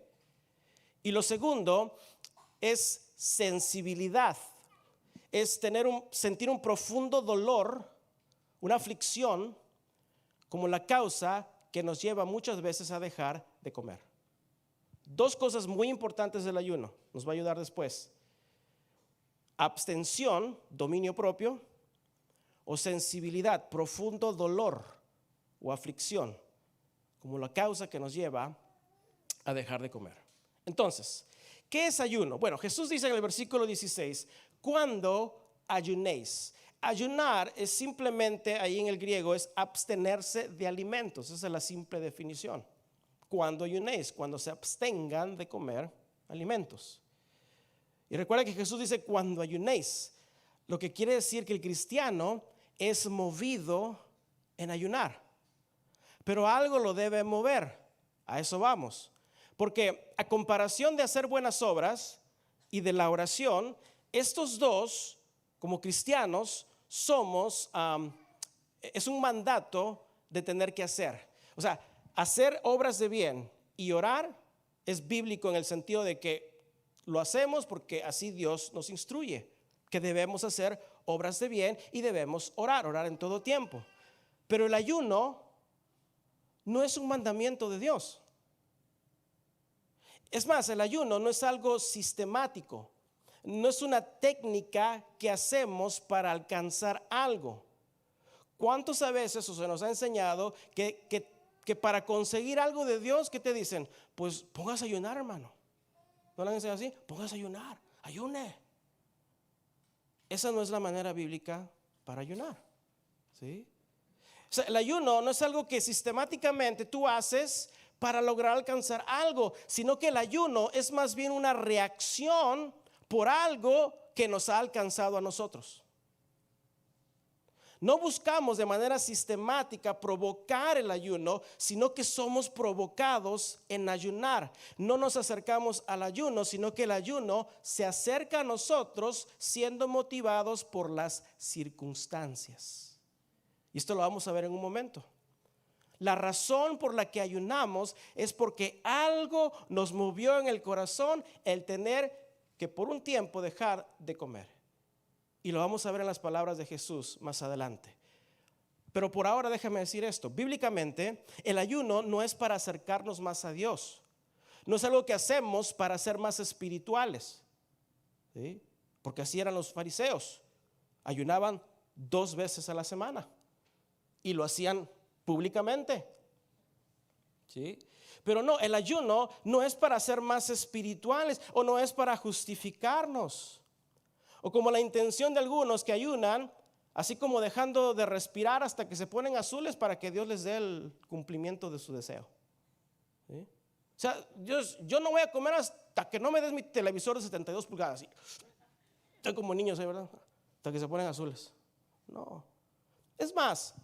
Y lo segundo es sensibilidad, es sentir un profundo dolor, una aflicción, como la causa que nos lleva muchas veces a dejar de comer. Dos cosas muy importantes del ayuno, nos va a ayudar después. Abstención, dominio propio, o sensibilidad, profundo dolor o aflicción, como la causa que nos lleva a dejar de comer. Entonces, ¿qué es ayuno? Bueno, Jesús dice en el versículo 16, cuando ayunéis. Ayunar es simplemente, ahí en el griego, es abstenerse de alimentos. Esa es la simple definición. Cuando ayunéis, cuando se abstengan de comer alimentos. Y recuerda que Jesús dice cuando ayunéis, lo que quiere decir que el cristiano es movido en ayunar. Pero algo lo debe mover, a eso vamos. Porque a comparación de hacer buenas obras y de la oración, estos dos, como cristianos, es un mandato de tener que hacer. O sea, hacer obras de bien y orar es bíblico en el sentido de que lo hacemos porque así Dios nos instruye, que debemos hacer obras de bien y debemos orar en todo tiempo. Pero el ayuno no es un mandamiento de Dios. Es más, el ayuno no es algo sistemático, no es una técnica que hacemos para alcanzar algo. ¿Cuántos a veces se nos ha enseñado que para conseguir algo de Dios, ¿qué te dicen? Pues póngase a ayunar, hermano. ¿No le han enseñado así? Póngase a ayunar, ayune. Esa no es la manera bíblica para ayunar, ¿sí? O sea, el ayuno no es algo que sistemáticamente tú haces para lograr alcanzar algo, sino que el ayuno es más bien una reacción por algo que nos ha alcanzado a nosotros. No buscamos de manera sistemática provocar el ayuno, sino que somos provocados en ayunar. No nos acercamos al ayuno, sino que el ayuno se acerca a nosotros siendo motivados por las circunstancias. Y esto lo vamos a ver en un momento. La razón por la que ayunamos es porque algo nos movió en el corazón el tener que por un tiempo dejar de comer. Y lo vamos a ver en las palabras de Jesús más adelante. Pero por ahora déjame decir esto. Bíblicamente, el ayuno no es para acercarnos más a Dios. No es algo que hacemos para ser más espirituales, ¿sí? Porque así eran los fariseos. Ayunaban 2 veces a la semana. Y lo hacían públicamente, ¿sí? Pero no, el ayuno no es para ser más espirituales o no es para justificarnos. O como la intención de algunos que ayunan, así como dejando de respirar hasta que se ponen azules para que Dios les dé el cumplimiento de su deseo, ¿sí? O sea, yo no voy a comer hasta que no me des mi televisor de 72 pulgadas. Estoy como niños, ¿verdad? Hasta que se ponen azules. No. Es más,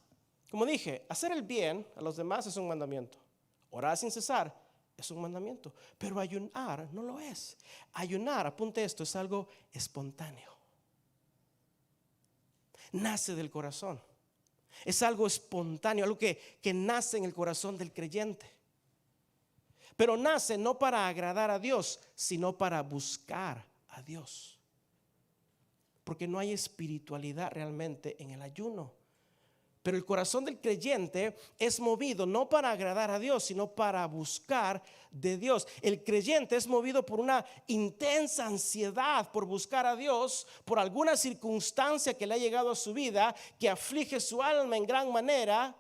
como dije, hacer el bien a los demás es un mandamiento. Orar sin cesar es un mandamiento. Pero ayunar no lo es. Ayunar, apunte esto, es algo espontáneo. Nace del corazón. Es algo espontáneo, algo que nace en el corazón del creyente. Pero nace no para agradar a Dios, sino para buscar a Dios. Porque no hay espiritualidad realmente en el ayuno. Pero el corazón del creyente es movido no para agradar a Dios, sino para buscar de Dios. El creyente es movido por una intensa ansiedad por buscar a Dios, por alguna circunstancia que le ha llegado a su vida, que aflige su alma en gran manera.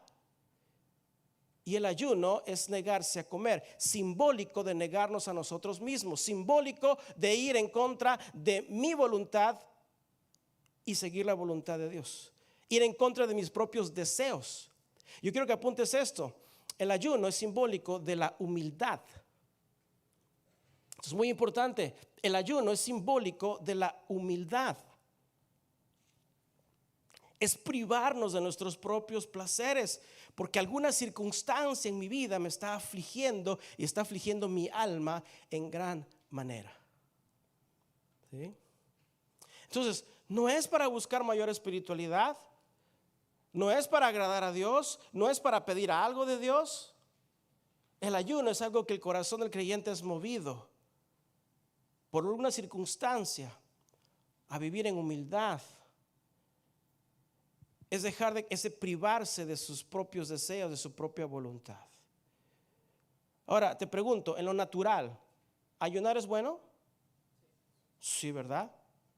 Y el ayuno es negarse a comer, simbólico de negarnos a nosotros mismos, simbólico de ir en contra de mi voluntad y seguir la voluntad de Dios. Ir en contra de mis propios deseos. Yo quiero que apuntes esto. El ayuno es simbólico de la humildad. Esto es muy importante. El ayuno es simbólico de la humildad. Es privarnos de nuestros propios placeres, porque alguna circunstancia en mi vida me está afligiendo y está afligiendo mi alma en gran manera. ¿Sí? Entonces, no es para buscar mayor espiritualidad. No es para agradar a Dios, no es para pedir algo de Dios. El ayuno es algo que el corazón del creyente es movido por una circunstancia a vivir en humildad. Es dejar de ese privarse de sus propios deseos, de su propia voluntad. Ahora te pregunto, en lo natural, ¿ayunar es bueno? Sí, ¿verdad?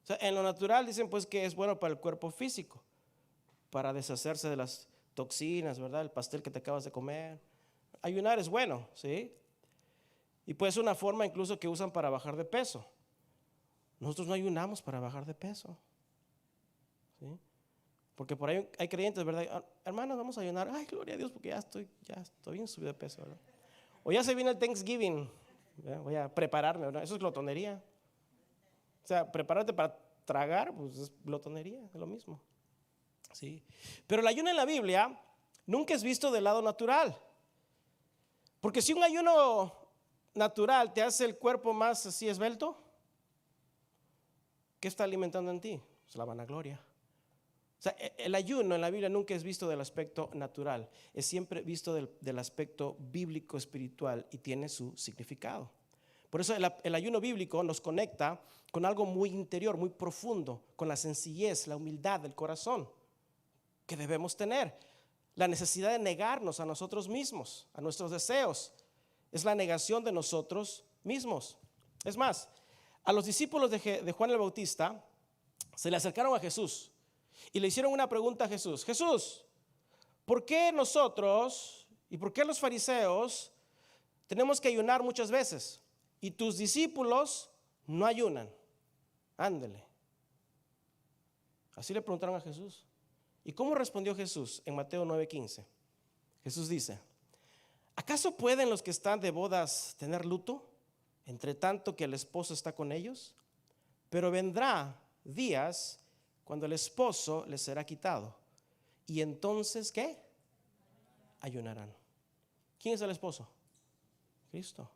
O sea, en lo natural dicen pues que es bueno para el cuerpo físico, para deshacerse de las toxinas, ¿verdad? El pastel que te acabas de comer. Ayunar es bueno, ¿sí? Y pues es una forma incluso que usan para bajar de peso. Nosotros no ayunamos para bajar de peso, ¿sí? Porque por ahí hay creyentes, ¿verdad? Hermanos, vamos a ayunar. Ay, gloria a Dios, porque ya estoy bien subido de peso, ¿verdad? O ya se viene el Thanksgiving, ¿verdad? Voy a prepararme, ¿verdad? Eso es glotonería. O sea, prepararte para tragar, pues es glotonería, es lo mismo. Sí. Pero el ayuno en la Biblia nunca es visto del lado natural. Porque si un ayuno natural te hace el cuerpo más así esbelto, ¿qué está alimentando en ti? Es la vanagloria. O sea, el ayuno en la Biblia nunca es visto del aspecto natural, es siempre visto del aspecto bíblico espiritual y tiene su significado. Por eso el ayuno bíblico nos conecta con algo muy interior, muy profundo, con la sencillez, la humildad del corazón que debemos tener. La necesidad de negarnos a nosotros mismos, a nuestros deseos, es la negación de nosotros mismos. Es más, a los discípulos de Juan el Bautista se le acercaron a Jesús y le hicieron una pregunta a Jesús. Jesús, ¿por qué nosotros y por qué los fariseos tenemos que ayunar muchas veces y tus discípulos no ayunan? Ándele. Así le preguntaron a Jesús. ¿Y cómo respondió Jesús en Mateo 9:15? Jesús dice: ¿acaso pueden los que están de bodas tener luto, entre tanto que el esposo está con ellos? Pero vendrá días cuando el esposo les será quitado. Y entonces, ¿qué? Ayunarán. ¿Quién es el esposo? Cristo.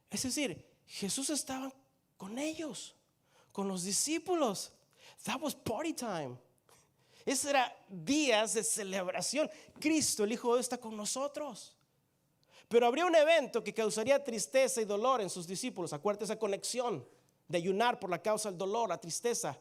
Es decir, Jesús estaba con ellos, con los discípulos. That was party time. Esos eran días de celebración. Cristo, el Hijo de Dios, está con nosotros. Pero habría un evento que causaría tristeza y dolor en sus discípulos. Acuérdate esa conexión de ayunar por la causa del dolor, la tristeza.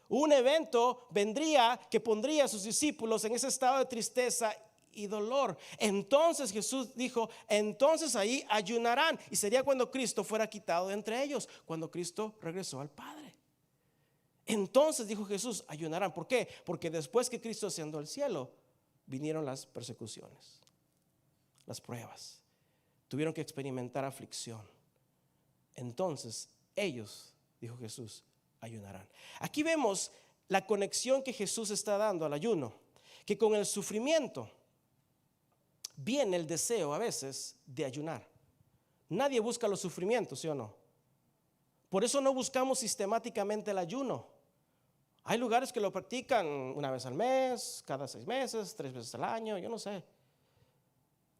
Un evento vendría que pondría a sus discípulos en ese estado de tristeza y dolor. Entonces Jesús dijo, entonces ahí ayunarán. Y sería cuando Cristo fuera quitado de entre ellos, cuando Cristo regresó al Padre. Entonces dijo Jesús, ayunarán. ¿Por qué? Porque después que Cristo ascendió al cielo, vinieron las persecuciones, las pruebas. Tuvieron que experimentar aflicción. Entonces ellos, dijo Jesús, ayunarán. Aquí vemos la conexión que Jesús está dando al ayuno, que con el sufrimiento viene el deseo a veces de ayunar. Nadie busca los sufrimientos, ¿sí o no? Por eso no buscamos sistemáticamente el ayuno. Hay lugares que lo practican una vez al mes, cada 6 meses, 3 veces al año, yo no sé.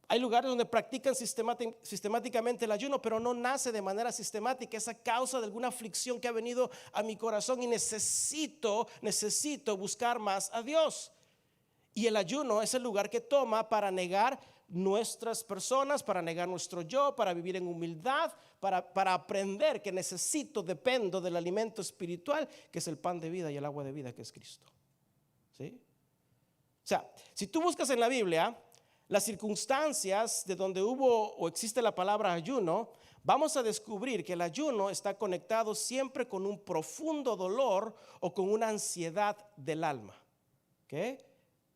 Hay lugares donde practican sistemáticamente el ayuno, pero no nace de manera sistemática. Es a causa de alguna aflicción que ha venido a mi corazón y necesito buscar más a Dios. Y el ayuno es el lugar que toma para negar nuestras personas, para negar nuestro yo, para vivir en humildad, para aprender que dependo del alimento espiritual, que es el pan de vida y el agua de vida, que es Cristo. ¿Sí? O sea, si tú buscas en la Biblia las circunstancias de donde hubo o existe la palabra ayuno, vamos a descubrir que el ayuno está conectado siempre con un profundo dolor o con una ansiedad del alma. ¿Okay?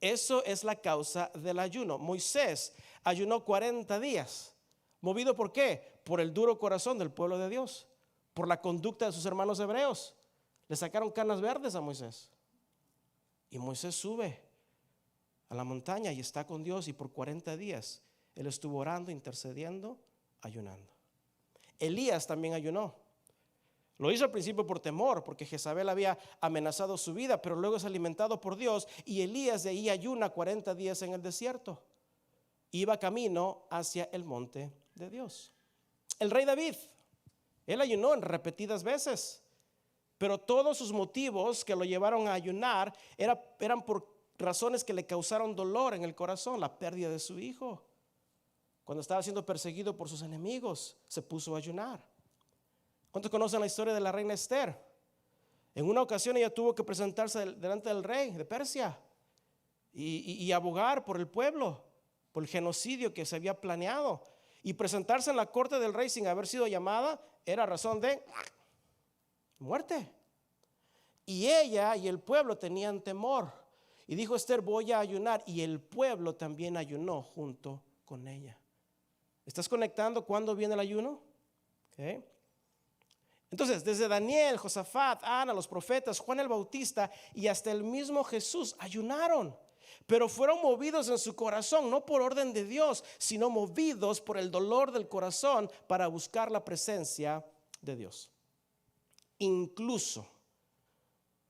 Eso es la causa del ayuno. Moisés ayunó 40 días. ¿Movido por qué? Por el duro corazón del pueblo de Dios, por la conducta de sus hermanos hebreos. Le sacaron canas verdes a Moisés. Y Moisés sube a la montaña y está con Dios, y por 40 días él estuvo orando, intercediendo, ayunando. Elías también ayunó. Lo hizo al principio por temor, porque Jezabel había amenazado su vida, pero luego es alimentado por Dios, y Elías de ahí ayuna 40 días en el desierto. Iba camino hacia el monte de Dios. El rey David, él ayunó en repetidas veces, pero todos sus motivos que lo llevaron a ayunar eran por razones que le causaron dolor en el corazón. La pérdida de su hijo. Cuando estaba siendo perseguido por sus enemigos, se puso a ayunar. ¿Cuántos conocen la historia de la reina Esther? En una ocasión ella tuvo que presentarse delante del rey de Persia y abogar por el pueblo, por el genocidio que se había planeado. Y presentarse en la corte del rey sin haber sido llamada era razón de muerte. Y ella y el pueblo tenían temor. Y dijo Esther, voy a ayunar. Y el pueblo también ayunó junto con ella. ¿Estás conectando cuándo viene el ayuno? Okay. Entonces, desde Daniel, Josafat, Ana, los profetas, Juan el Bautista y hasta el mismo Jesús ayunaron. Pero fueron movidos en su corazón, no por orden de Dios, sino movidos por el dolor del corazón para buscar la presencia de Dios. Incluso,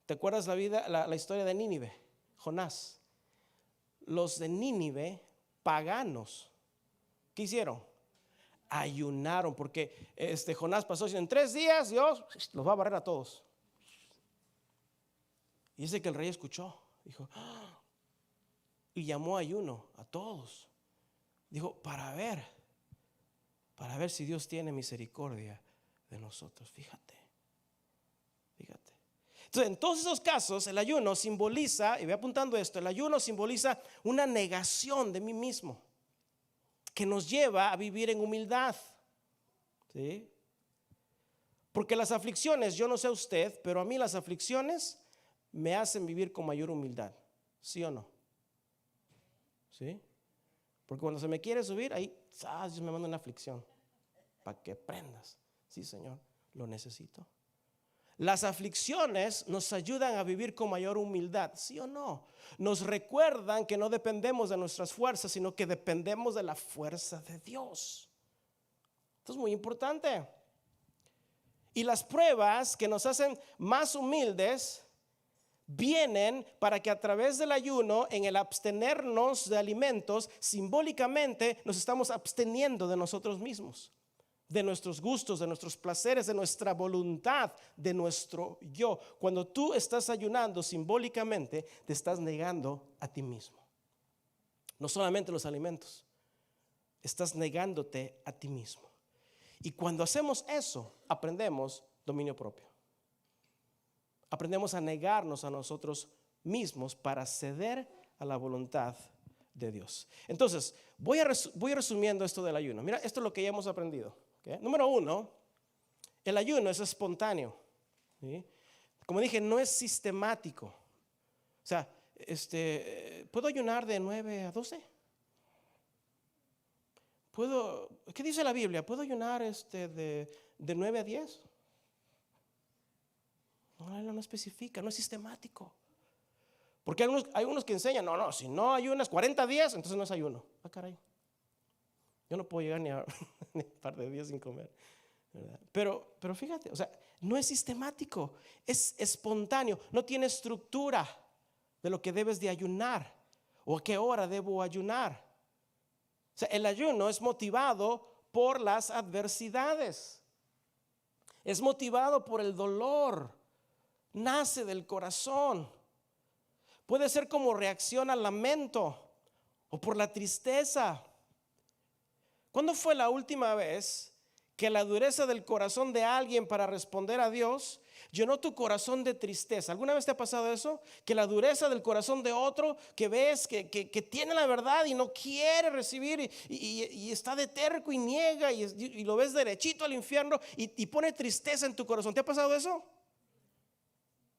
¿te acuerdas la historia de Nínive? Jonás. Los de Nínive, paganos, ¿qué hicieron? Ayunaron, porque Jonás pasó en 3 días, Dios los va a barrer a todos. Y dice que el rey escuchó, dijo, ¡ah! Y llamó ayuno a todos. Dijo, para ver si Dios tiene misericordia de nosotros. Fíjate. Entonces, en todos esos casos, el ayuno simboliza, y voy apuntando esto, el ayuno simboliza una negación de mí mismo, que nos lleva a vivir en humildad. ¿Sí? Porque las aflicciones, yo no sé usted, pero a mí las aflicciones me hacen vivir con mayor humildad. ¿Sí o no? ¿Sí? Porque cuando se me quiere subir, ahí Dios me manda una aflicción para que aprendas. Sí, Señor, lo necesito. Las aflicciones nos ayudan a vivir con mayor humildad, ¿sí o no? Nos recuerdan que no dependemos de nuestras fuerzas, sino que dependemos de la fuerza de Dios. Esto es muy importante. Y las pruebas que nos hacen más humildes vienen para que a través del ayuno, en el abstenernos de alimentos, simbólicamente nos estamos absteniendo de nosotros mismos, de nuestros gustos, de nuestros placeres, de nuestra voluntad, de nuestro yo. Cuando tú estás ayunando, simbólicamente te estás negando a ti mismo. No solamente los alimentos, estás negándote a ti mismo. Y cuando hacemos eso, aprendemos dominio propio. Aprendemos a negarnos a nosotros mismos para ceder a la voluntad de Dios. Entonces, voy resumiendo esto del ayuno. Mira, esto es lo que ya hemos aprendido. ¿Okay? Número 1, el ayuno es espontáneo. ¿Sí? Como dije, no es sistemático. O sea, ¿puedo ayunar de 9 a 12? ¿Qué dice la Biblia? ¿Puedo ayunar de 9 a 10? No especifica, no es sistemático. Porque hay unos que enseñan, no, si no ayunas 40 días, entonces no es ayuno. Ah, caray. Yo no puedo llegar ni a un par de días sin comer, ¿verdad? Pero fíjate, o sea, no es sistemático, es espontáneo, no tiene estructura de lo que debes de ayunar o a qué hora debo ayunar. O sea, el ayuno es motivado por las adversidades, es motivado por el dolor, nace del corazón. Puede ser como reacción al lamento o por la tristeza. ¿Cuándo fue la última vez que la dureza del corazón de alguien para responder a Dios llenó tu corazón de tristeza. ¿Alguna vez te ha pasado eso? Que la dureza del corazón de otro, que ves que tiene la verdad y no quiere recibir y está de terco y niega y lo ves derechito al infierno y pone tristeza en tu corazón. ¿Te ha pasado eso?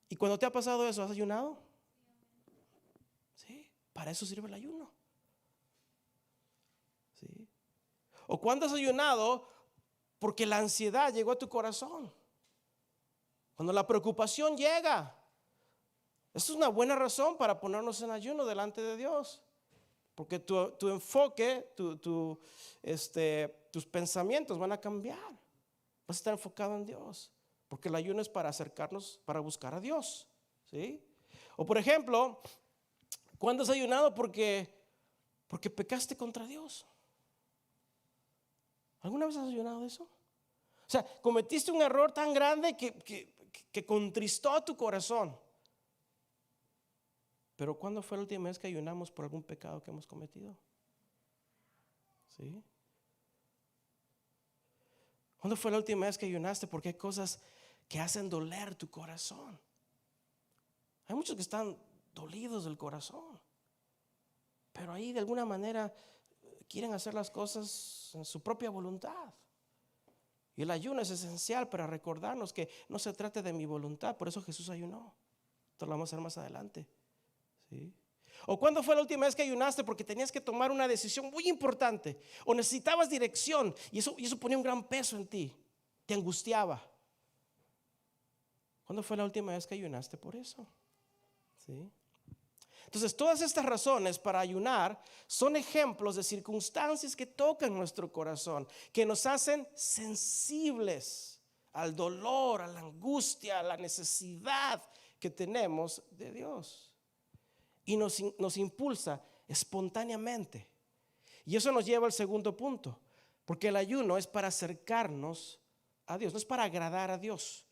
Y cuando te ha pasado eso, ¿has ayunado? Sí, para eso sirve el ayuno. Sí. ¿O cuándo has ayunado porque la ansiedad llegó a tu corazón? Cuando la preocupación llega, eso es una buena razón para ponernos en ayuno delante de Dios. Porque tu enfoque, tus pensamientos van a cambiar. Vas a estar enfocado en Dios. Porque el ayuno es para acercarnos, para buscar a Dios. ¿Sí? O por ejemplo, ¿cuándo has ayunado porque pecaste contra Dios? ¿Alguna vez has ayunado de eso? O sea, cometiste un error tan grande que contristó tu corazón. Pero ¿cuándo fue la última vez que ayunamos por algún pecado que hemos cometido? ¿Sí? ¿Cuándo fue la última vez que ayunaste? Porque hay cosas que hacen doler tu corazón. Hay muchos que están dolidos del corazón, pero ahí de alguna manera quieren hacer las cosas en su propia voluntad. Y el ayuno es esencial para recordarnos que no se trata de mi voluntad. Por eso Jesús ayunó. Esto lo vamos a hacer más adelante. ¿Sí? ¿O cuándo fue la última vez que ayunaste porque tenías que tomar una decisión muy importante o necesitabas dirección y eso ponía un gran peso en ti, te angustiaba? ¿Cuándo fue la última vez que ayunaste por eso? ¿Sí? Entonces, todas estas razones para ayunar son ejemplos de circunstancias que tocan nuestro corazón, que nos hacen sensibles al dolor, a la angustia, a la necesidad que tenemos de Dios. Y nos impulsa espontáneamente. Y eso nos lleva al segundo punto, porque el ayuno es para acercarnos a Dios, no es para agradar a Dios,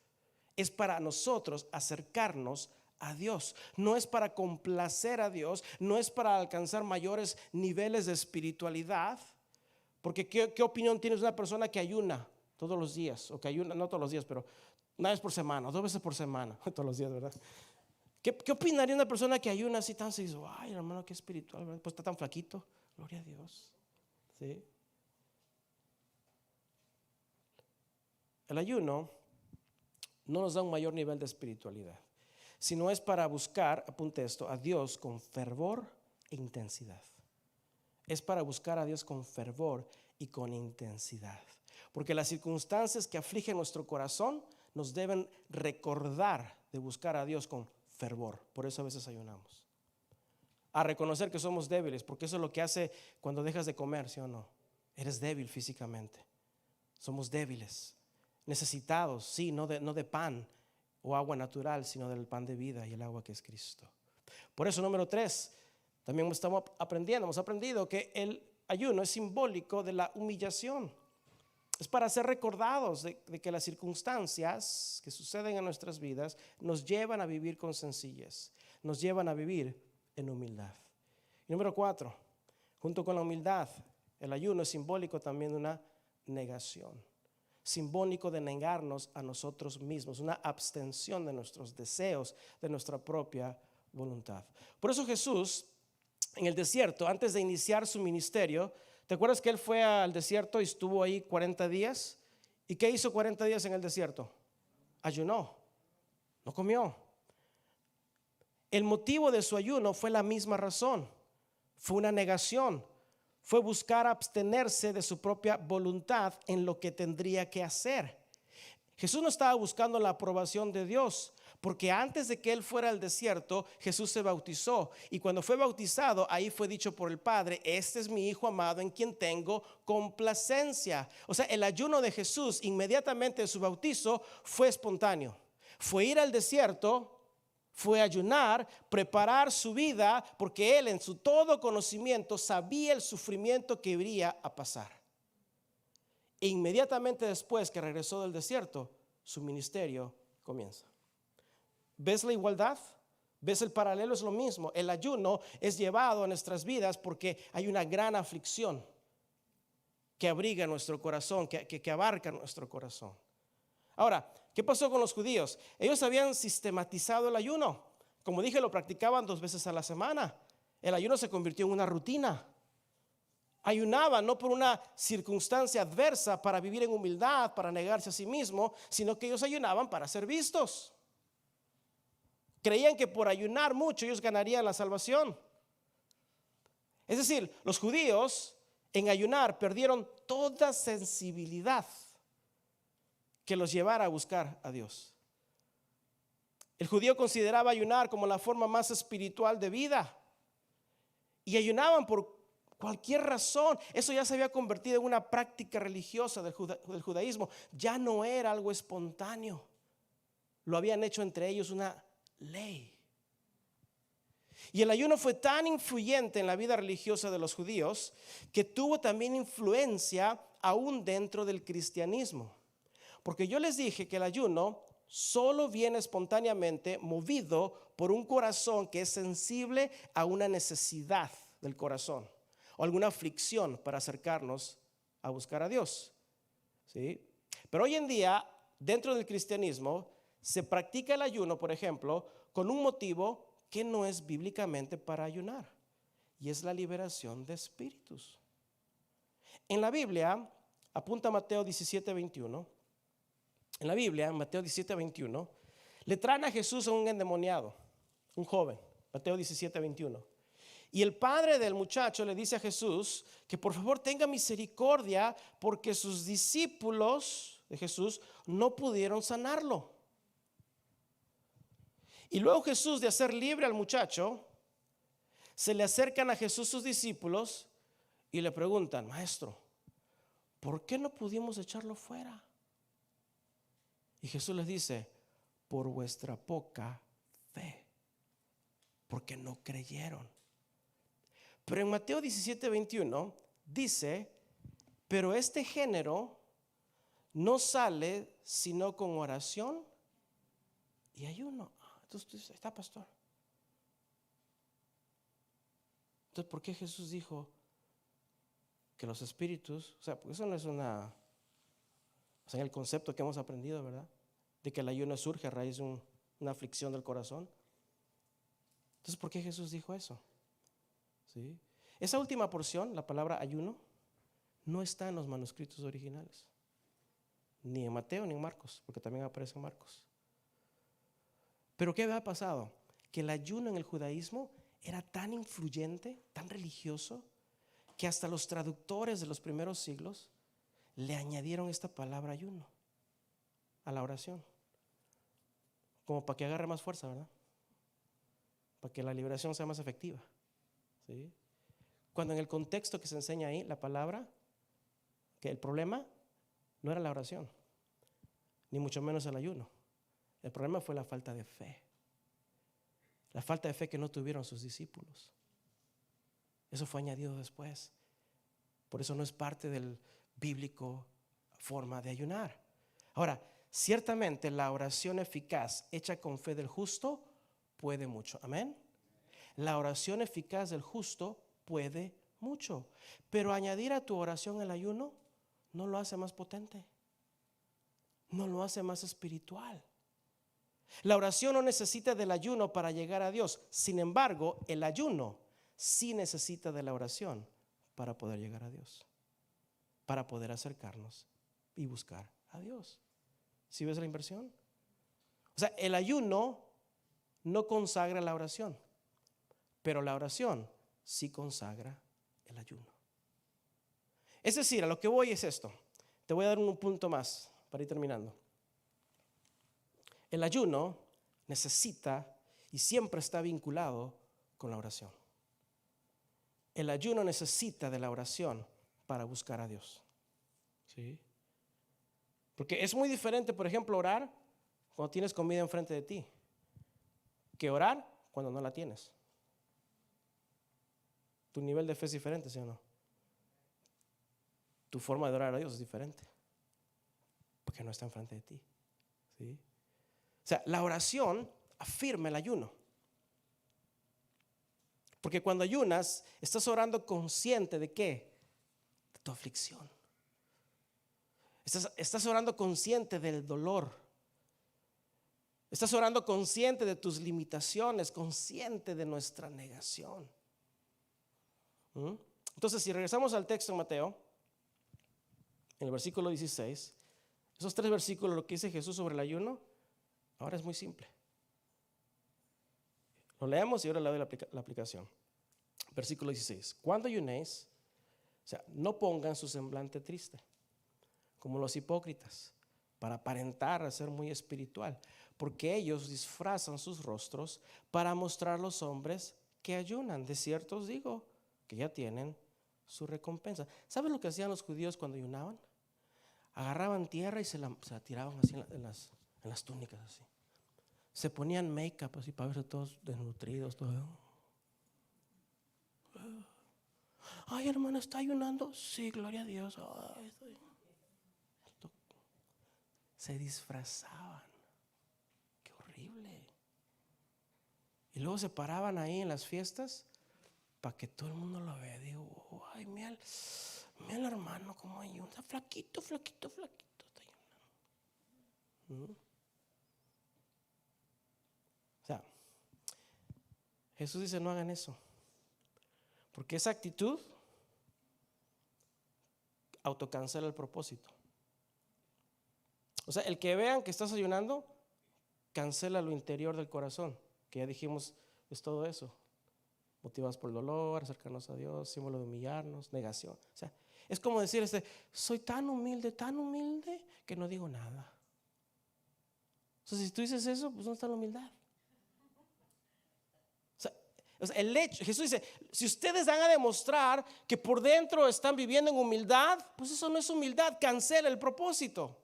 es para nosotros acercarnos a Dios. No es para complacer a Dios, no es para alcanzar mayores niveles de espiritualidad. Porque ¿qué opinión tienes de una persona que ayuna todos los días? O que ayuna, no todos los días, pero una vez por semana, 2 veces por semana, todos los días, ¿verdad? ¿Qué opinaría una persona que ayuna así tan seguido? Ay, hermano, qué espiritual, ¿verdad? Pues está tan flaquito. Gloria a Dios. ¿Sí? El ayuno no nos da un mayor nivel de espiritualidad, sino es para buscar, apunte esto, a Dios con fervor e intensidad. Es para buscar a Dios con fervor y con intensidad. Porque las circunstancias que afligen nuestro corazón nos deben recordar de buscar a Dios con fervor. Por eso a veces ayunamos. A reconocer que somos débiles, porque eso es lo que hace cuando dejas de comer, ¿sí o no? Eres débil físicamente. Somos débiles, necesitados, sí, no de pan o agua natural, sino del pan de vida y el agua que es Cristo. Por eso, número 3, también hemos aprendido que el ayuno es simbólico de la humillación. Es para ser recordados de que las circunstancias que suceden en nuestras vidas nos llevan a vivir con sencillez, nos llevan a vivir en humildad. Y número 4, junto con la humildad, el ayuno es simbólico también de una negación. Simbólico de negarnos a nosotros mismos, una abstención de nuestros deseos, de nuestra propia voluntad. Por eso Jesús en el desierto, antes de iniciar su ministerio, ¿te acuerdas que él fue al desierto y estuvo ahí 40 días? ¿Y qué hizo 40 días en el desierto? Ayunó, no comió. El motivo de su ayuno fue la misma razón, fue una negación. Fue buscar abstenerse de su propia voluntad en lo que tendría que hacer. Jesús no estaba buscando la aprobación de Dios, porque antes de que él fuera al desierto, Jesús se bautizó. Y cuando fue bautizado, ahí fue dicho por el Padre: este es mi Hijo amado en quien tengo complacencia. O sea, el ayuno de Jesús inmediatamente de su bautizo fue espontáneo. Fue ir al desierto, fue ayunar, preparar su vida, porque él en su todo conocimiento sabía el sufrimiento que iría a pasar. E inmediatamente después que regresó del desierto, su ministerio comienza. ¿Ves la igualdad? ¿Ves el paralelo? Es lo mismo. El ayuno es llevado a nuestras vidas porque hay una gran aflicción que abriga nuestro corazón, que abarca nuestro corazón. Ahora, ¿qué pasó con los judíos? Ellos habían sistematizado el ayuno. Como dije, lo practicaban 2 veces a la semana. El ayuno se convirtió en una rutina. Ayunaban no por una circunstancia adversa para vivir en humildad, para negarse a sí mismo, sino que ellos ayunaban para ser vistos. Creían que por ayunar mucho ellos ganarían la salvación. Es decir, los judíos en ayunar perdieron toda sensibilidad que los llevara a buscar a Dios. El judío consideraba ayunar como la forma más espiritual de vida. Y ayunaban por cualquier razón. Eso ya se había convertido en una práctica religiosa del judaísmo. Ya no era algo espontáneo. Lo habían hecho entre ellos una ley. Y el ayuno fue tan influyente en la vida religiosa de los judíos que tuvo también influencia aún dentro del cristianismo. Porque yo les dije que el ayuno solo viene espontáneamente movido por un corazón que es sensible a una necesidad del corazón o alguna aflicción para acercarnos a buscar a Dios. ¿Sí? Pero hoy en día, dentro del cristianismo, se practica el ayuno, por ejemplo, con un motivo que no es bíblicamente para ayunar, y es la liberación de espíritus. En la Biblia, apunta Mateo 17:21. En la Biblia, en Mateo 17:21, le traen a Jesús a un endemoniado, un joven, Mateo 17:21. Y el padre del muchacho le dice a Jesús que por favor tenga misericordia porque sus discípulos de Jesús no pudieron sanarlo. Y luego Jesús, de hacer libre al muchacho, se le acercan a Jesús sus discípulos y le preguntan: Maestro, ¿por qué no pudimos echarlo fuera? Y Jesús les dice: por vuestra poca fe, porque no creyeron. Pero en Mateo 17:21 dice: pero este género no sale sino con oración y ayuno. Entonces, está, pastor. Entonces, ¿por qué Jesús dijo que los espíritus, o sea, porque eso no es una, o sea, en el concepto que hemos aprendido, ¿verdad? De que el ayuno surge a raíz de una aflicción del corazón. Entonces, ¿por qué Jesús dijo eso? ¿Sí? Esa última porción, la palabra ayuno, no está en los manuscritos originales, ni en Mateo ni en Marcos, porque también aparece en Marcos. Pero ¿qué había pasado? Que el ayuno en el judaísmo era tan influyente, tan religioso, que hasta los traductores de los primeros siglos le añadieron esta palabra ayuno a la oración, como para que agarre más fuerza, ¿verdad? Para que la liberación sea más efectiva. ¿Sí? Cuando en el contexto que se enseña ahí, la palabra, que el problema no era la oración, ni mucho menos el ayuno. El problema fue la falta de fe. La falta de fe que no tuvieron sus discípulos. Eso fue añadido después. Por eso no es parte del bíblico forma de ayunar. Ahora, ciertamente la oración eficaz hecha con fe del justo puede mucho. Amén. La oración eficaz del justo puede mucho. Pero añadir a tu oración el ayuno no lo hace más potente. No lo hace más espiritual. La oración no necesita del ayuno para llegar a Dios. Sin embargo, el ayuno sí necesita de la oración para poder llegar a Dios, para poder acercarnos y buscar a Dios. ¿Sí ves la inversión? O sea, el ayuno no consagra la oración, pero la oración sí consagra el ayuno. Es decir, a lo que voy es esto. Te voy a dar un punto más para ir terminando. El ayuno necesita y siempre está vinculado con la oración. El ayuno necesita de la oración para buscar a Dios. ¿Sí? Porque es muy diferente, por ejemplo, orar cuando tienes comida enfrente de ti, que orar cuando no la tienes. Tu nivel de fe es diferente, ¿sí o no? Tu forma de orar a Dios es diferente, porque no está enfrente de ti. ¿Sí? O sea, la oración afirma el ayuno. Porque cuando ayunas, estás orando consciente de ¿qué? De tu aflicción. Estás orando consciente del dolor. Estás orando consciente de tus limitaciones, consciente de nuestra negación. Entonces, si regresamos al texto en Mateo, en el versículo 16, esos 3 versículos, lo que dice Jesús sobre el ayuno, ahora es muy simple. Lo leemos y ahora le doy la aplicación. Versículo 16. Cuando ayunéis, o sea, no pongan su semblante triste, como los hipócritas, para aparentar a ser muy espiritual, porque ellos disfrazan sus rostros para mostrar a los hombres que ayunan. De cierto os digo que ya tienen su recompensa. ¿Saben lo que hacían los judíos cuando ayunaban? Agarraban tierra y se la tiraban así en las túnicas así. Se ponían make-up así para verse todos desnutridos, todo. Ay, hermano, ¿está ayunando? Sí, gloria a Dios. Ay, se disfrazaban. Qué horrible. Y luego se paraban ahí en las fiestas para que todo el mundo lo vea. Digo, ay, mira el hermano como ayuna. Está flaquito. Está ayunando. O sea, Jesús dice, no hagan eso. Porque esa actitud autocancela el propósito. O sea, el que vean que estás ayunando, cancela lo interior del corazón, que ya dijimos es todo eso. Motivados por el dolor, acercarnos a Dios, símbolo de humillarnos, negación. O sea, es como decir, soy tan humilde, que no digo nada. O sea, si tú dices eso, pues ¿dónde está la humildad? O sea, el hecho, Jesús dice, si ustedes van a demostrar que por dentro están viviendo en humildad, pues eso no es humildad, cancela el propósito.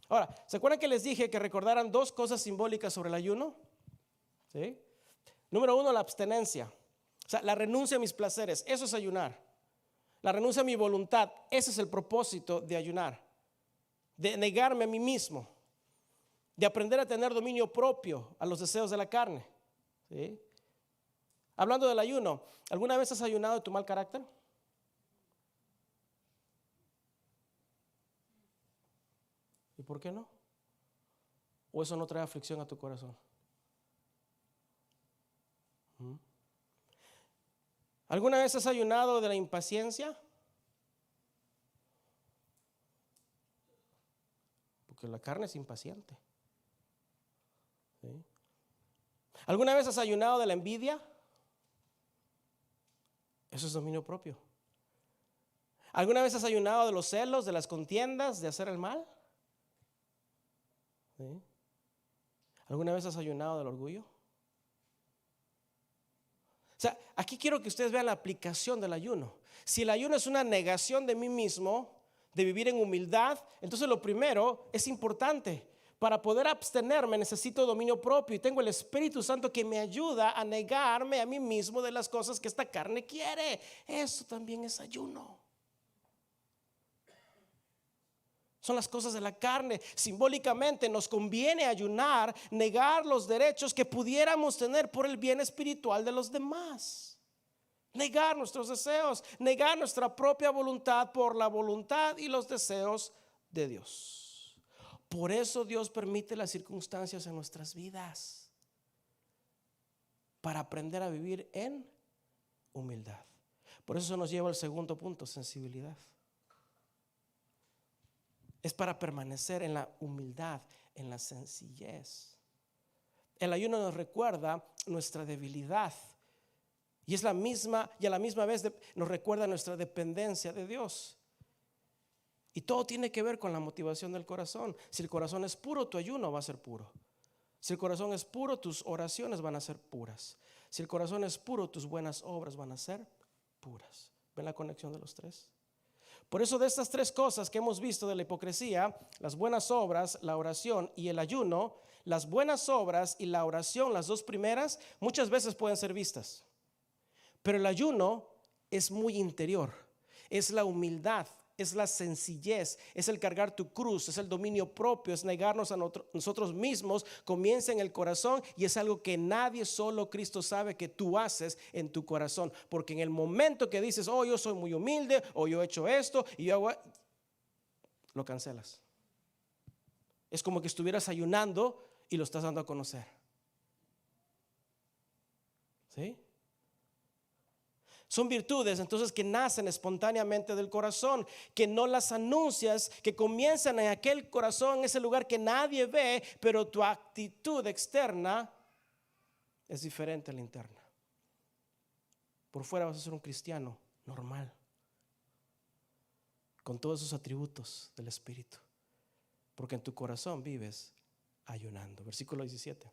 Ahora, ¿se acuerdan que les dije que recordaran 2 cosas simbólicas sobre el ayuno? ¿Sí? Número 1, la abstenencia. O sea, la renuncia a mis placeres, eso es ayunar. La renuncia a mi voluntad, ese es el propósito de ayunar. De negarme a mí mismo. De aprender a tener dominio propio a los deseos de la carne. ¿Sí? Hablando del ayuno, ¿alguna vez has ayunado de tu mal carácter? ¿Y por qué no? ¿O eso no trae aflicción a tu corazón? ¿Alguna vez has ayunado de la impaciencia? Porque la carne es impaciente. ¿Sí? ¿Alguna vez has ayunado de la envidia? Eso es dominio propio. ¿Alguna vez has ayunado de los celos, de las contiendas, de hacer el mal? ¿Sí? ¿Alguna vez has ayunado del orgullo? O sea, aquí quiero que ustedes vean la aplicación del ayuno. Si el ayuno es una negación de mí mismo, de vivir en humildad, entonces lo primero es importante. Para poder abstenerme necesito dominio propio y tengo el Espíritu Santo que me ayuda a negarme a mí mismo de las cosas que esta carne quiere. Eso también es ayuno. Son las cosas de la carne. Simbólicamente nos conviene ayunar, negar los derechos que pudiéramos tener por el bien espiritual de los demás. Negar nuestros deseos, negar nuestra propia voluntad por la voluntad y los deseos de Dios. Por eso Dios permite las circunstancias en nuestras vidas, para aprender a vivir en humildad. Por eso nos lleva al segundo punto, sensibilidad. Es para permanecer en la humildad, en la sencillez. El ayuno nos recuerda nuestra debilidad y es la misma, y a la misma vez nos recuerda nuestra dependencia de Dios. Y todo tiene que ver con la motivación del corazón. Si el corazón es puro, tu ayuno va a ser puro. Si el corazón es puro, tus oraciones van a ser puras. Si el corazón es puro, tus buenas obras van a ser puras. ¿Ven la conexión de los 3? Por eso de estas 3 cosas que hemos visto de la hipocresía, las buenas obras, la oración y el ayuno, las buenas obras y la oración, las 2 primeras, muchas veces pueden ser vistas. Pero el ayuno es muy interior, es la humildad, es la sencillez, es el cargar tu cruz, es el dominio propio, es negarnos a nosotros mismos, comienza en el corazón y es algo que nadie, solo Cristo sabe que tú haces en tu corazón. Porque en el momento que dices, oh, yo soy muy humilde, o yo he hecho esto, y yo hago, lo cancelas. Es como que estuvieras ayunando y lo estás dando a conocer. ¿Sí? Son virtudes entonces que nacen espontáneamente del corazón, que no las anuncias, que comienzan en aquel corazón, en ese lugar que nadie ve, pero tu actitud externa es diferente a la interna. Por fuera vas a ser un cristiano normal, con todos esos atributos del Espíritu, porque en tu corazón vives ayunando. Versículo 17.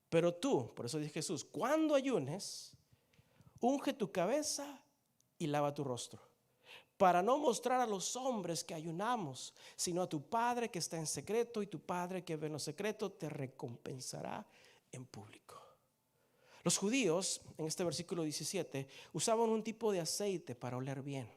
Pero tú, por eso dice Jesús, cuando ayunes, unge tu cabeza y lava tu rostro, para no mostrar a los hombres que ayunamos, sino a tu Padre que está en secreto, y tu Padre que ve en lo secreto te recompensará en público. Los judíos, en este versículo 17, usaban un tipo de aceite para oler bien,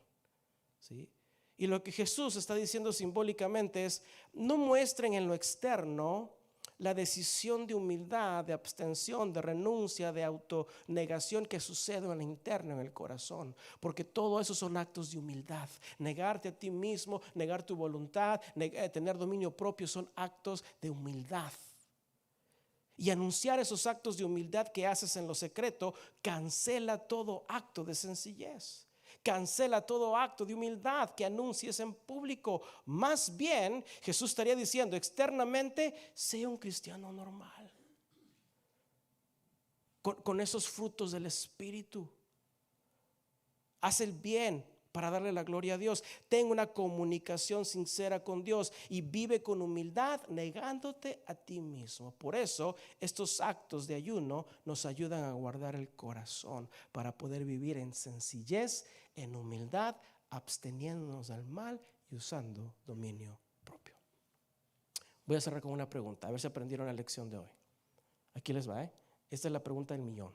¿sí? Y lo que Jesús está diciendo simbólicamente es: no muestren en lo externo la decisión de humildad, de abstención, de renuncia, de autonegación que sucede en lo interno, en el corazón, porque todo eso son actos de humildad. Negarte a ti mismo, negar tu voluntad, tener dominio propio, son actos de humildad. Y anunciar esos actos de humildad que haces en lo secreto cancela todo acto de sencillez, cancela todo acto de humildad que anuncies en público. Más bien, Jesús estaría diciendo externamente: sea un cristiano normal, con esos frutos del Espíritu. Haz el bien para darle la gloria a Dios. Ten una comunicación sincera con Dios y vive con humildad, negándote a ti mismo. Por eso estos actos de ayuno nos ayudan a guardar el corazón, para poder vivir en sencillez, en humildad, absteniéndonos del mal y usando dominio propio. Voy a cerrar con una pregunta, a ver si aprendieron la lección de hoy. Aquí les va, Esta es la pregunta del millón.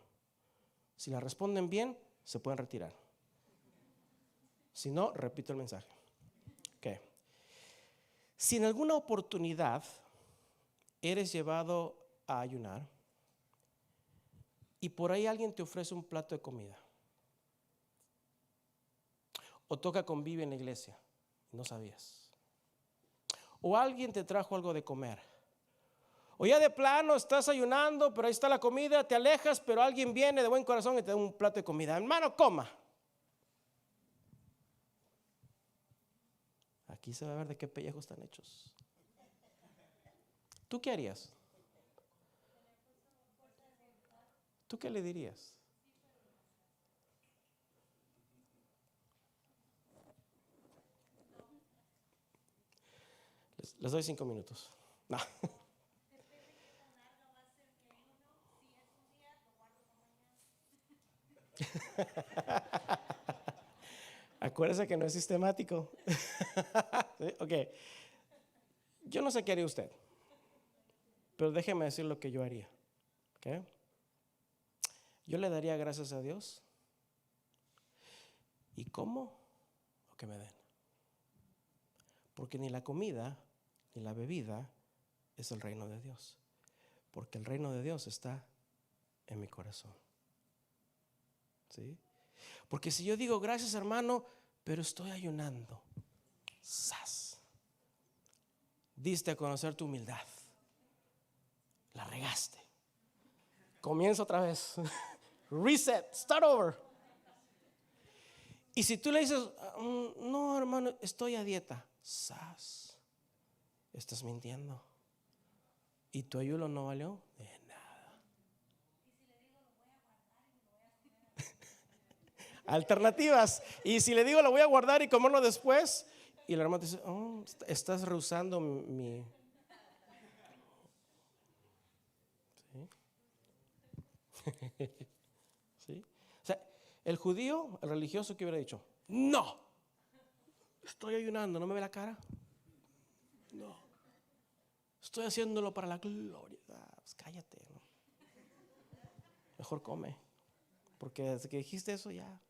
Si la responden bien, se pueden retirar. Si no, repito el mensaje. Okay. Si en alguna oportunidad eres llevado a ayunar y por ahí alguien te ofrece un plato de comida, o toca convivio en la iglesia y no sabías, o alguien te trajo algo de comer, o ya de plano estás ayunando, pero ahí está la comida, te alejas, pero alguien viene de buen corazón y te da un plato de comida. Hermano, coma. Aquí se va a ver de qué pellejos están hechos. ¿Tú qué harías? ¿Tú qué le dirías? Les doy 5 minutos. No. Acuérdese que no es sistemático. ¿Sí? Ok. Yo no sé qué haría usted, pero déjeme decir lo que yo haría. ¿Okay? Yo le daría gracias a Dios. ¿Y cómo? Lo que me den. Porque ni la comida ni la bebida es el reino de Dios. Porque el reino de Dios está en mi corazón. ¿Sí? Porque si yo digo gracias, hermano, pero estoy ayunando, ¡zas! Diste a conocer tu humildad. La regaste. Comienza otra vez. Reset, start over. Y si tú le dices: no, hermano, estoy a dieta, ¡zas! Estás mintiendo. ¿Y tu ayuno no valió? De nada. Alternativas. Y si le digo lo voy a guardar y comerlo después, y el hermano dice: estás rehusando mi. ¿Sí? ¿Sí? O sea, el judío, el religioso, ¿qué hubiera dicho? No, estoy ayunando, ¿no me ve la cara? No, estoy haciéndolo para la gloria. Pues cállate, ¿no? Mejor come, porque desde que dijiste eso ya,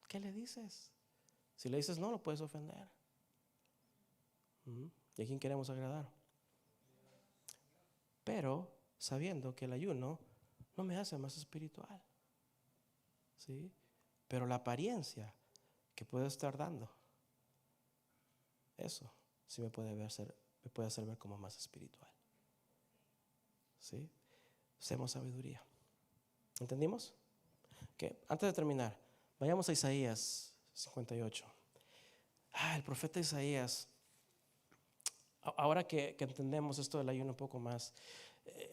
¿qué le dices? Si le dices no, lo puedes ofender. ¿Y a quién queremos agradar? Pero sabiendo que el ayuno no me hace más espiritual, ¿sí? Pero la apariencia que puedo estar dando eso sí me puede hacer ver como más espiritual. ¿Sí? Usemos sabiduría. ¿Entendimos? Okay. Antes de terminar, vayamos a Isaías 58. El profeta Isaías, ahora que entendemos esto del ayuno un poco más,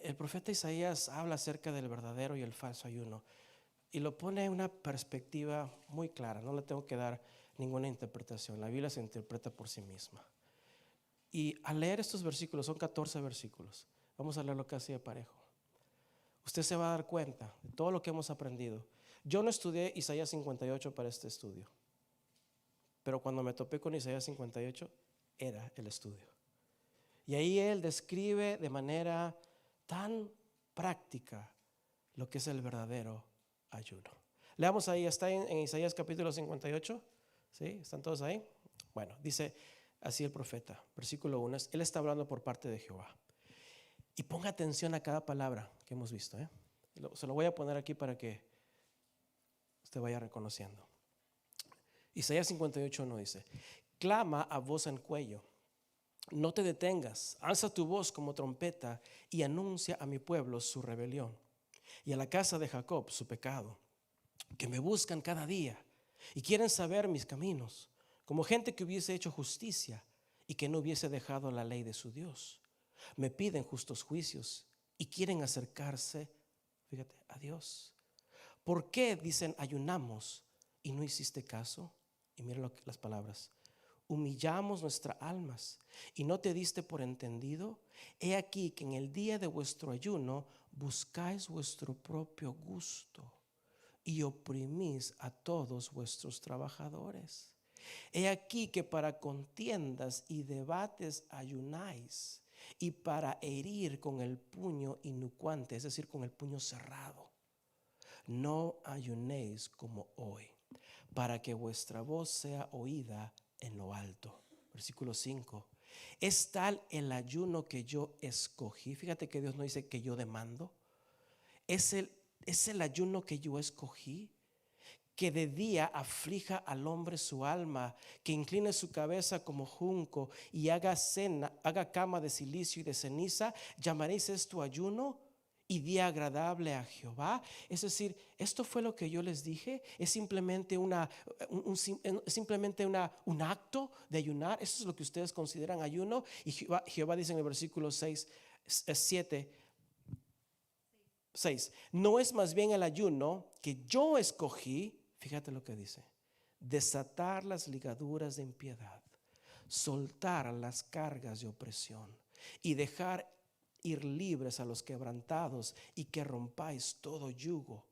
el profeta Isaías habla acerca del verdadero y el falso ayuno y lo pone en una perspectiva muy clara. No le tengo que dar ninguna interpretación. La Biblia se interpreta por sí misma. Y al leer estos versículos, son 14 versículos, vamos a leerlo casi de parejo. Usted se va a dar cuenta de todo lo que hemos aprendido. Yo no estudié Isaías 58 para este estudio, pero cuando me topé con Isaías 58 era el estudio. Y ahí él describe de manera tan práctica lo que es el verdadero ayuno. Leamos ahí, está en Isaías capítulo 58. ¿Sí? ¿Están todos ahí? Bueno, dice así el profeta, versículo 1. Él está hablando por parte de Jehová. Y ponga atención a cada palabra que hemos visto. Se lo voy a poner aquí para que usted vaya reconociendo. Isaías 58:1 dice: clama a voz en cuello, no te detengas, alza tu voz como trompeta y anuncia a mi pueblo su rebelión y a la casa de Jacob su pecado, que me buscan cada día y quieren saber mis caminos, como gente que hubiese hecho justicia y que no hubiese dejado la ley de su Dios. Me piden justos juicios y quieren acercarse, fíjate, a Dios. ¿Por qué dicen ayunamos y no hiciste caso? Y mira las palabras: humillamos nuestras almas y no te diste por entendido. He aquí que en el día de vuestro ayuno buscáis vuestro propio gusto y oprimís a todos vuestros trabajadores. He aquí que para contiendas y debates ayunáis, y para herir con el puño inocuante, es decir, con el puño cerrado. No ayunéis como hoy, para que vuestra voz sea oída en lo alto. Versículo 5. Es tal el ayuno que yo escogí. Fíjate que Dios no dice que yo demando. Es el ayuno que yo escogí, que de día aflija al hombre su alma, que incline su cabeza como junco y haga cama de silicio y de ceniza. ¿Llamaréis esto ayuno y día agradable a Jehová? Es decir, esto fue lo que yo les dije. Es simplemente un acto de ayunar. Eso es lo que ustedes consideran ayuno. Y Jehová dice en el versículo 6, 6: no es más bien el ayuno que yo escogí. Fíjate lo que dice: desatar las ligaduras de impiedad, soltar las cargas de opresión y dejar ir libres a los quebrantados, y que rompáis todo yugo.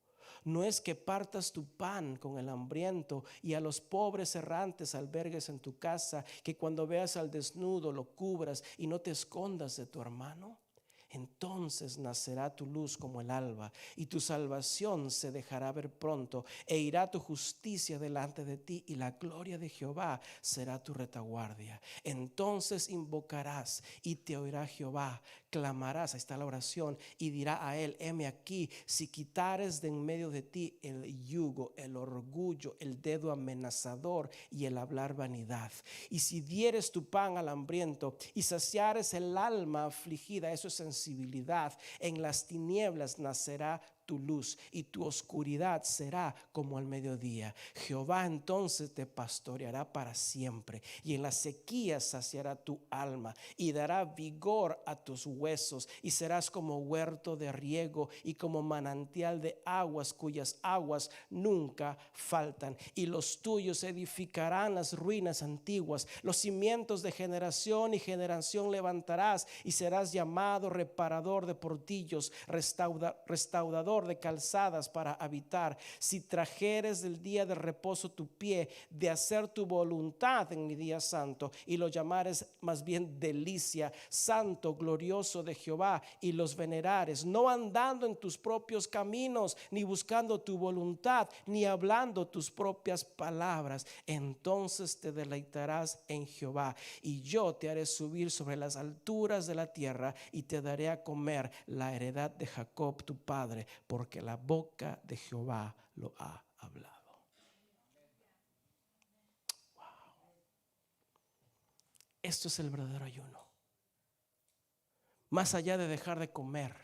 No es que partas tu pan con el hambriento y a los pobres errantes albergues en tu casa, que cuando veas al desnudo lo cubras y no te escondas de tu hermano. Entonces nacerá tu luz como el alba, y tu salvación se dejará ver pronto, e irá tu justicia delante de ti, y la gloria de Jehová será tu retaguardia. Entonces invocarás y te oirá Jehová, clamarás, ahí está la oración, y dirá a él: heme aquí. Si quitares de en medio de ti el yugo, el orgullo, el dedo amenazador y el hablar vanidad, y si dieres tu pan al hambriento y saciares el alma afligida, eso es sensibilidad, en las tinieblas nacerá tu luz y tu oscuridad será como al mediodía. Jehová entonces te pastoreará para siempre, y en la sequía saciará tu alma y dará vigor a tus huesos, y serás como huerto de riego y como manantial de aguas cuyas aguas nunca faltan. Y los tuyos edificarán las ruinas antiguas, los cimientos de generación y generación levantarás, y serás llamado reparador de portillos, restaurador de calzadas para habitar. Si trajeres del día de reposo tu pie, de hacer tu voluntad en mi día santo, y lo llamares más bien delicia, santo, glorioso de Jehová, y los venerares, no andando en tus propios caminos, ni buscando tu voluntad, ni hablando tus propias palabras, entonces te deleitarás en Jehová, y yo te haré subir sobre las alturas de la tierra, y te daré a comer la heredad de Jacob tu padre, porque la boca de Jehová lo ha hablado. Wow. Esto es el verdadero ayuno. Más allá de dejar de comer,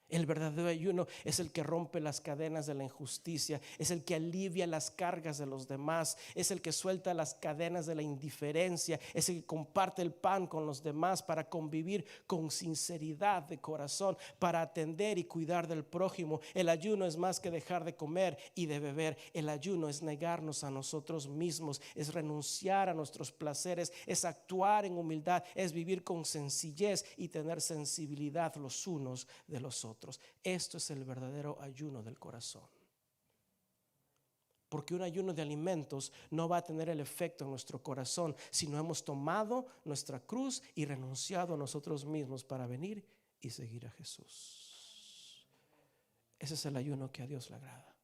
el verdadero ayuno es el que rompe las cadenas de la injusticia, es el que alivia las cargas de los demás, es el que suelta las cadenas de la indiferencia, es el que comparte el pan con los demás para convivir con sinceridad de corazón, para atender y cuidar del prójimo. El ayuno es más que dejar de comer y de beber. El ayuno es negarnos a nosotros mismos, es renunciar a nuestros placeres, es actuar en humildad, es vivir con sencillez y tener sensibilidad los unos de los otros. Esto es el verdadero ayuno del corazón. Porque un ayuno de alimentos no va a tener el efecto en nuestro corazón si no hemos tomado nuestra cruz y renunciado a nosotros mismos para venir y seguir a Jesús. Ese es el ayuno que a Dios le agrada.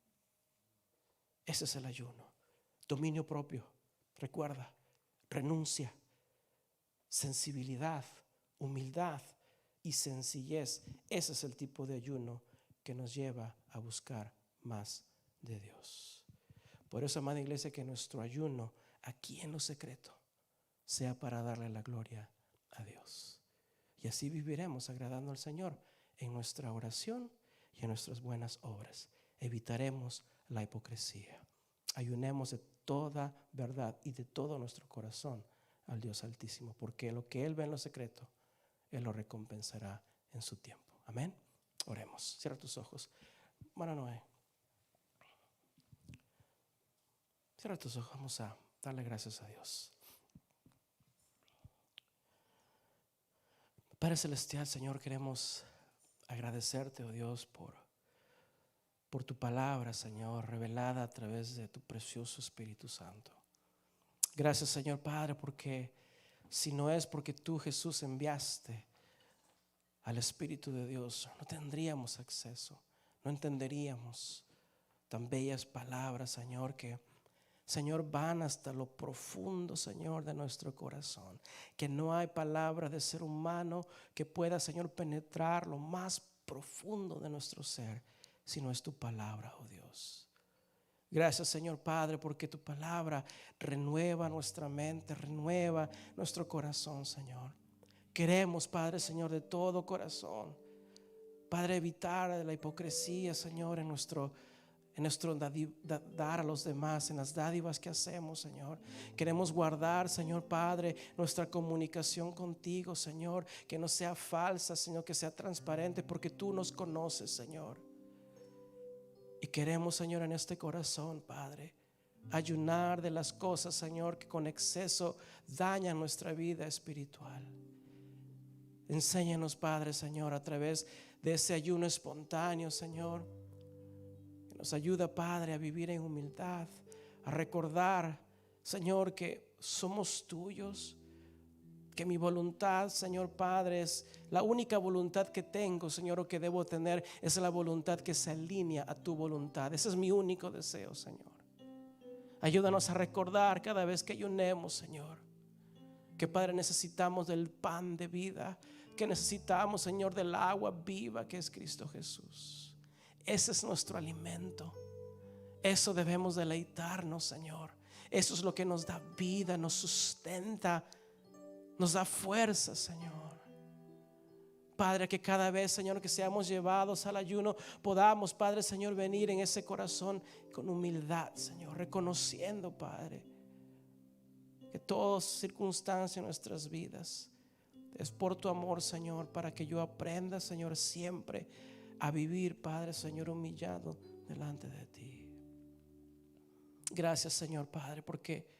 Ese es el ayuno. Dominio propio, recuerda, renuncia, sensibilidad, humildad y sencillez. Ese es el tipo de ayuno que nos lleva a buscar más de Dios. Por eso, amada iglesia, que nuestro ayuno aquí en lo secreto sea para darle la gloria a Dios. Y así viviremos agradando al Señor en nuestra oración y en nuestras buenas obras. Evitaremos la hipocresía. Ayunemos de toda verdad y de todo nuestro corazón al Dios Altísimo, porque lo que Él ve en lo secreto, Él lo recompensará en su tiempo. Amén. Oremos. Cierra tus ojos. Bueno, Noé. Cierra tus ojos. Vamos a darle gracias a Dios. Padre Celestial, Señor, queremos agradecerte, oh Dios, por tu palabra, Señor, revelada a través de tu precioso Espíritu Santo. Gracias, Señor Padre, porque si no es porque tú, Jesús, enviaste al Espíritu de Dios, no tendríamos acceso, no entenderíamos tan bellas palabras, Señor, que, Señor, van hasta lo profundo, Señor, de nuestro corazón. Que no hay palabra de ser humano que pueda, Señor, penetrar lo más profundo de nuestro ser, sino es tu palabra, oh Dios. Gracias, Señor Padre, porque tu palabra renueva nuestra mente, renueva nuestro corazón, Señor. Queremos, Padre, Señor, de todo corazón, Padre, evitar la hipocresía, Señor, en nuestro dar a los demás, en las dádivas que hacemos, Señor. Queremos guardar, Señor Padre, nuestra comunicación contigo, Señor, que no sea falsa, Señor, que sea transparente, porque tú nos conoces, Señor. Y queremos, Señor, en este corazón, Padre, ayunar de las cosas, Señor, que con exceso dañan nuestra vida espiritual. Enséñanos, Padre, Señor, a través de ese ayuno espontáneo, Señor, que nos ayuda, Padre, a vivir en humildad, a recordar, Señor, que somos tuyos, que mi voluntad, Señor Padre, es la única voluntad que tengo, Señor, o que debo tener, es la voluntad que se alinea a tu voluntad. Ese es mi único deseo, Señor. Ayúdanos a recordar cada vez que ayunemos, Señor, que, Padre, necesitamos del pan de vida, que necesitamos, Señor, del agua viva que es Cristo Jesús. Ese es nuestro alimento. Eso debemos deleitarnos, Señor. Eso es lo que nos da vida, nos sustenta, nos da fuerza, Señor. Padre, que cada vez, Señor, que seamos llevados al ayuno, podamos, Padre, Señor, venir en ese corazón con humildad, Señor, reconociendo, Padre, que toda circunstancia en nuestras vidas es por tu amor, Señor, para que yo aprenda, Señor, siempre a vivir, Padre, Señor, humillado delante de ti. Gracias, Señor, Padre, porque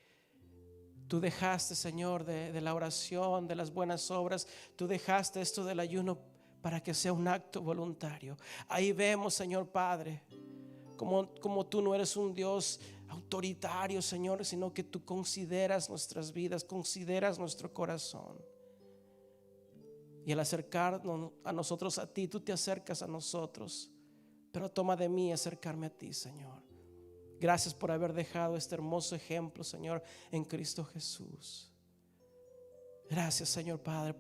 tú dejaste, Señor, de la oración, de las buenas obras, tú dejaste esto del ayuno para que sea un acto voluntario. Ahí vemos, Señor Padre, como tú no eres un Dios autoritario, Señor, sino que tú consideras nuestras vidas, consideras nuestro corazón. Y al acercarnos a nosotros, a ti, tú te acercas a nosotros. Pero toma de mí acercarme a ti, Señor. Gracias por haber dejado este hermoso ejemplo, Señor, en Cristo Jesús. Gracias, Señor Padre,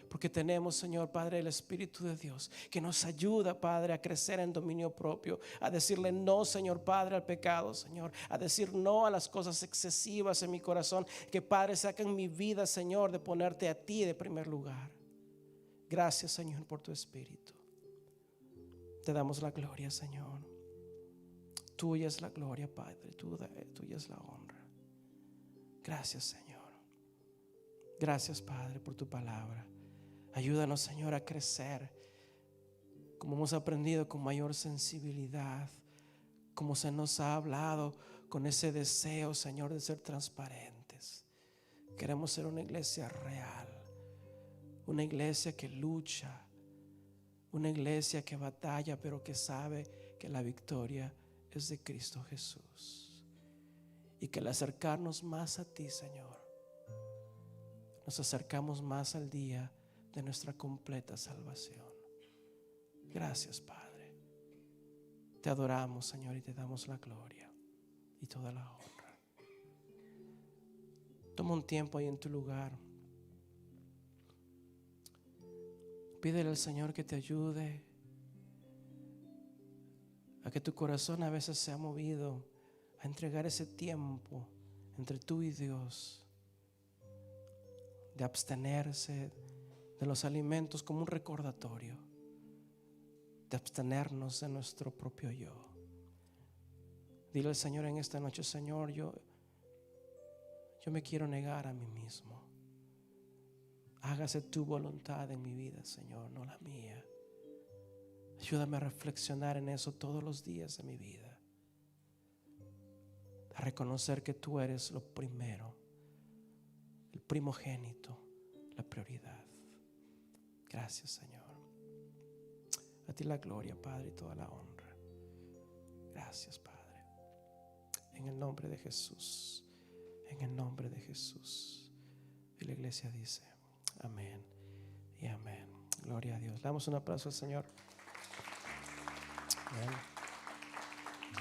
Porque tenemos, Señor Padre, el Espíritu de Dios que nos ayuda, Padre, a crecer en dominio propio, a decirle no, Señor Padre, al pecado, Señor, a decir no a las cosas excesivas en mi corazón, que, Padre, saquen mi vida, Señor, de ponerte a ti de primer lugar. Gracias, Señor, por tu Espíritu. Te damos la gloria, Señor. Tuya es la gloria, Padre, tuya es la honra. Gracias, Señor. Gracias, Padre, por tu palabra. Ayúdanos, Señor, a crecer, como hemos aprendido, con mayor sensibilidad, como se nos ha hablado, con ese deseo, Señor, de ser transparentes. Queremos ser una iglesia real, una iglesia que lucha, una iglesia que batalla, pero que sabe que la victoria es de Cristo Jesús. Y que al acercarnos más a ti, Señor, nos acercamos más al día de nuestra completa salvación. Gracias, Padre. Te adoramos, Señor, y te damos la gloria y toda la honra. Toma un tiempo ahí en tu lugar. Pídele al Señor que te ayude a que tu corazón a veces se ha movido a entregar ese tiempo entre tú y Dios, de abstenerse de los alimentos como un recordatorio, de abstenernos de nuestro propio yo. Dile al Señor en esta noche: Señor, yo me quiero negar a mí mismo. Hágase tu voluntad en mi vida, Señor, no la mía. Ayúdame a reflexionar en eso todos los días de mi vida, a reconocer que tú eres lo primero, el primogénito, la prioridad. Gracias, Señor. A ti la gloria, Padre, y toda la honra. Gracias, Padre. En el nombre de Jesús, en el nombre de Jesús. Y la iglesia dice amén y amén. Gloria a Dios. Le damos un aplauso al Señor. Amén.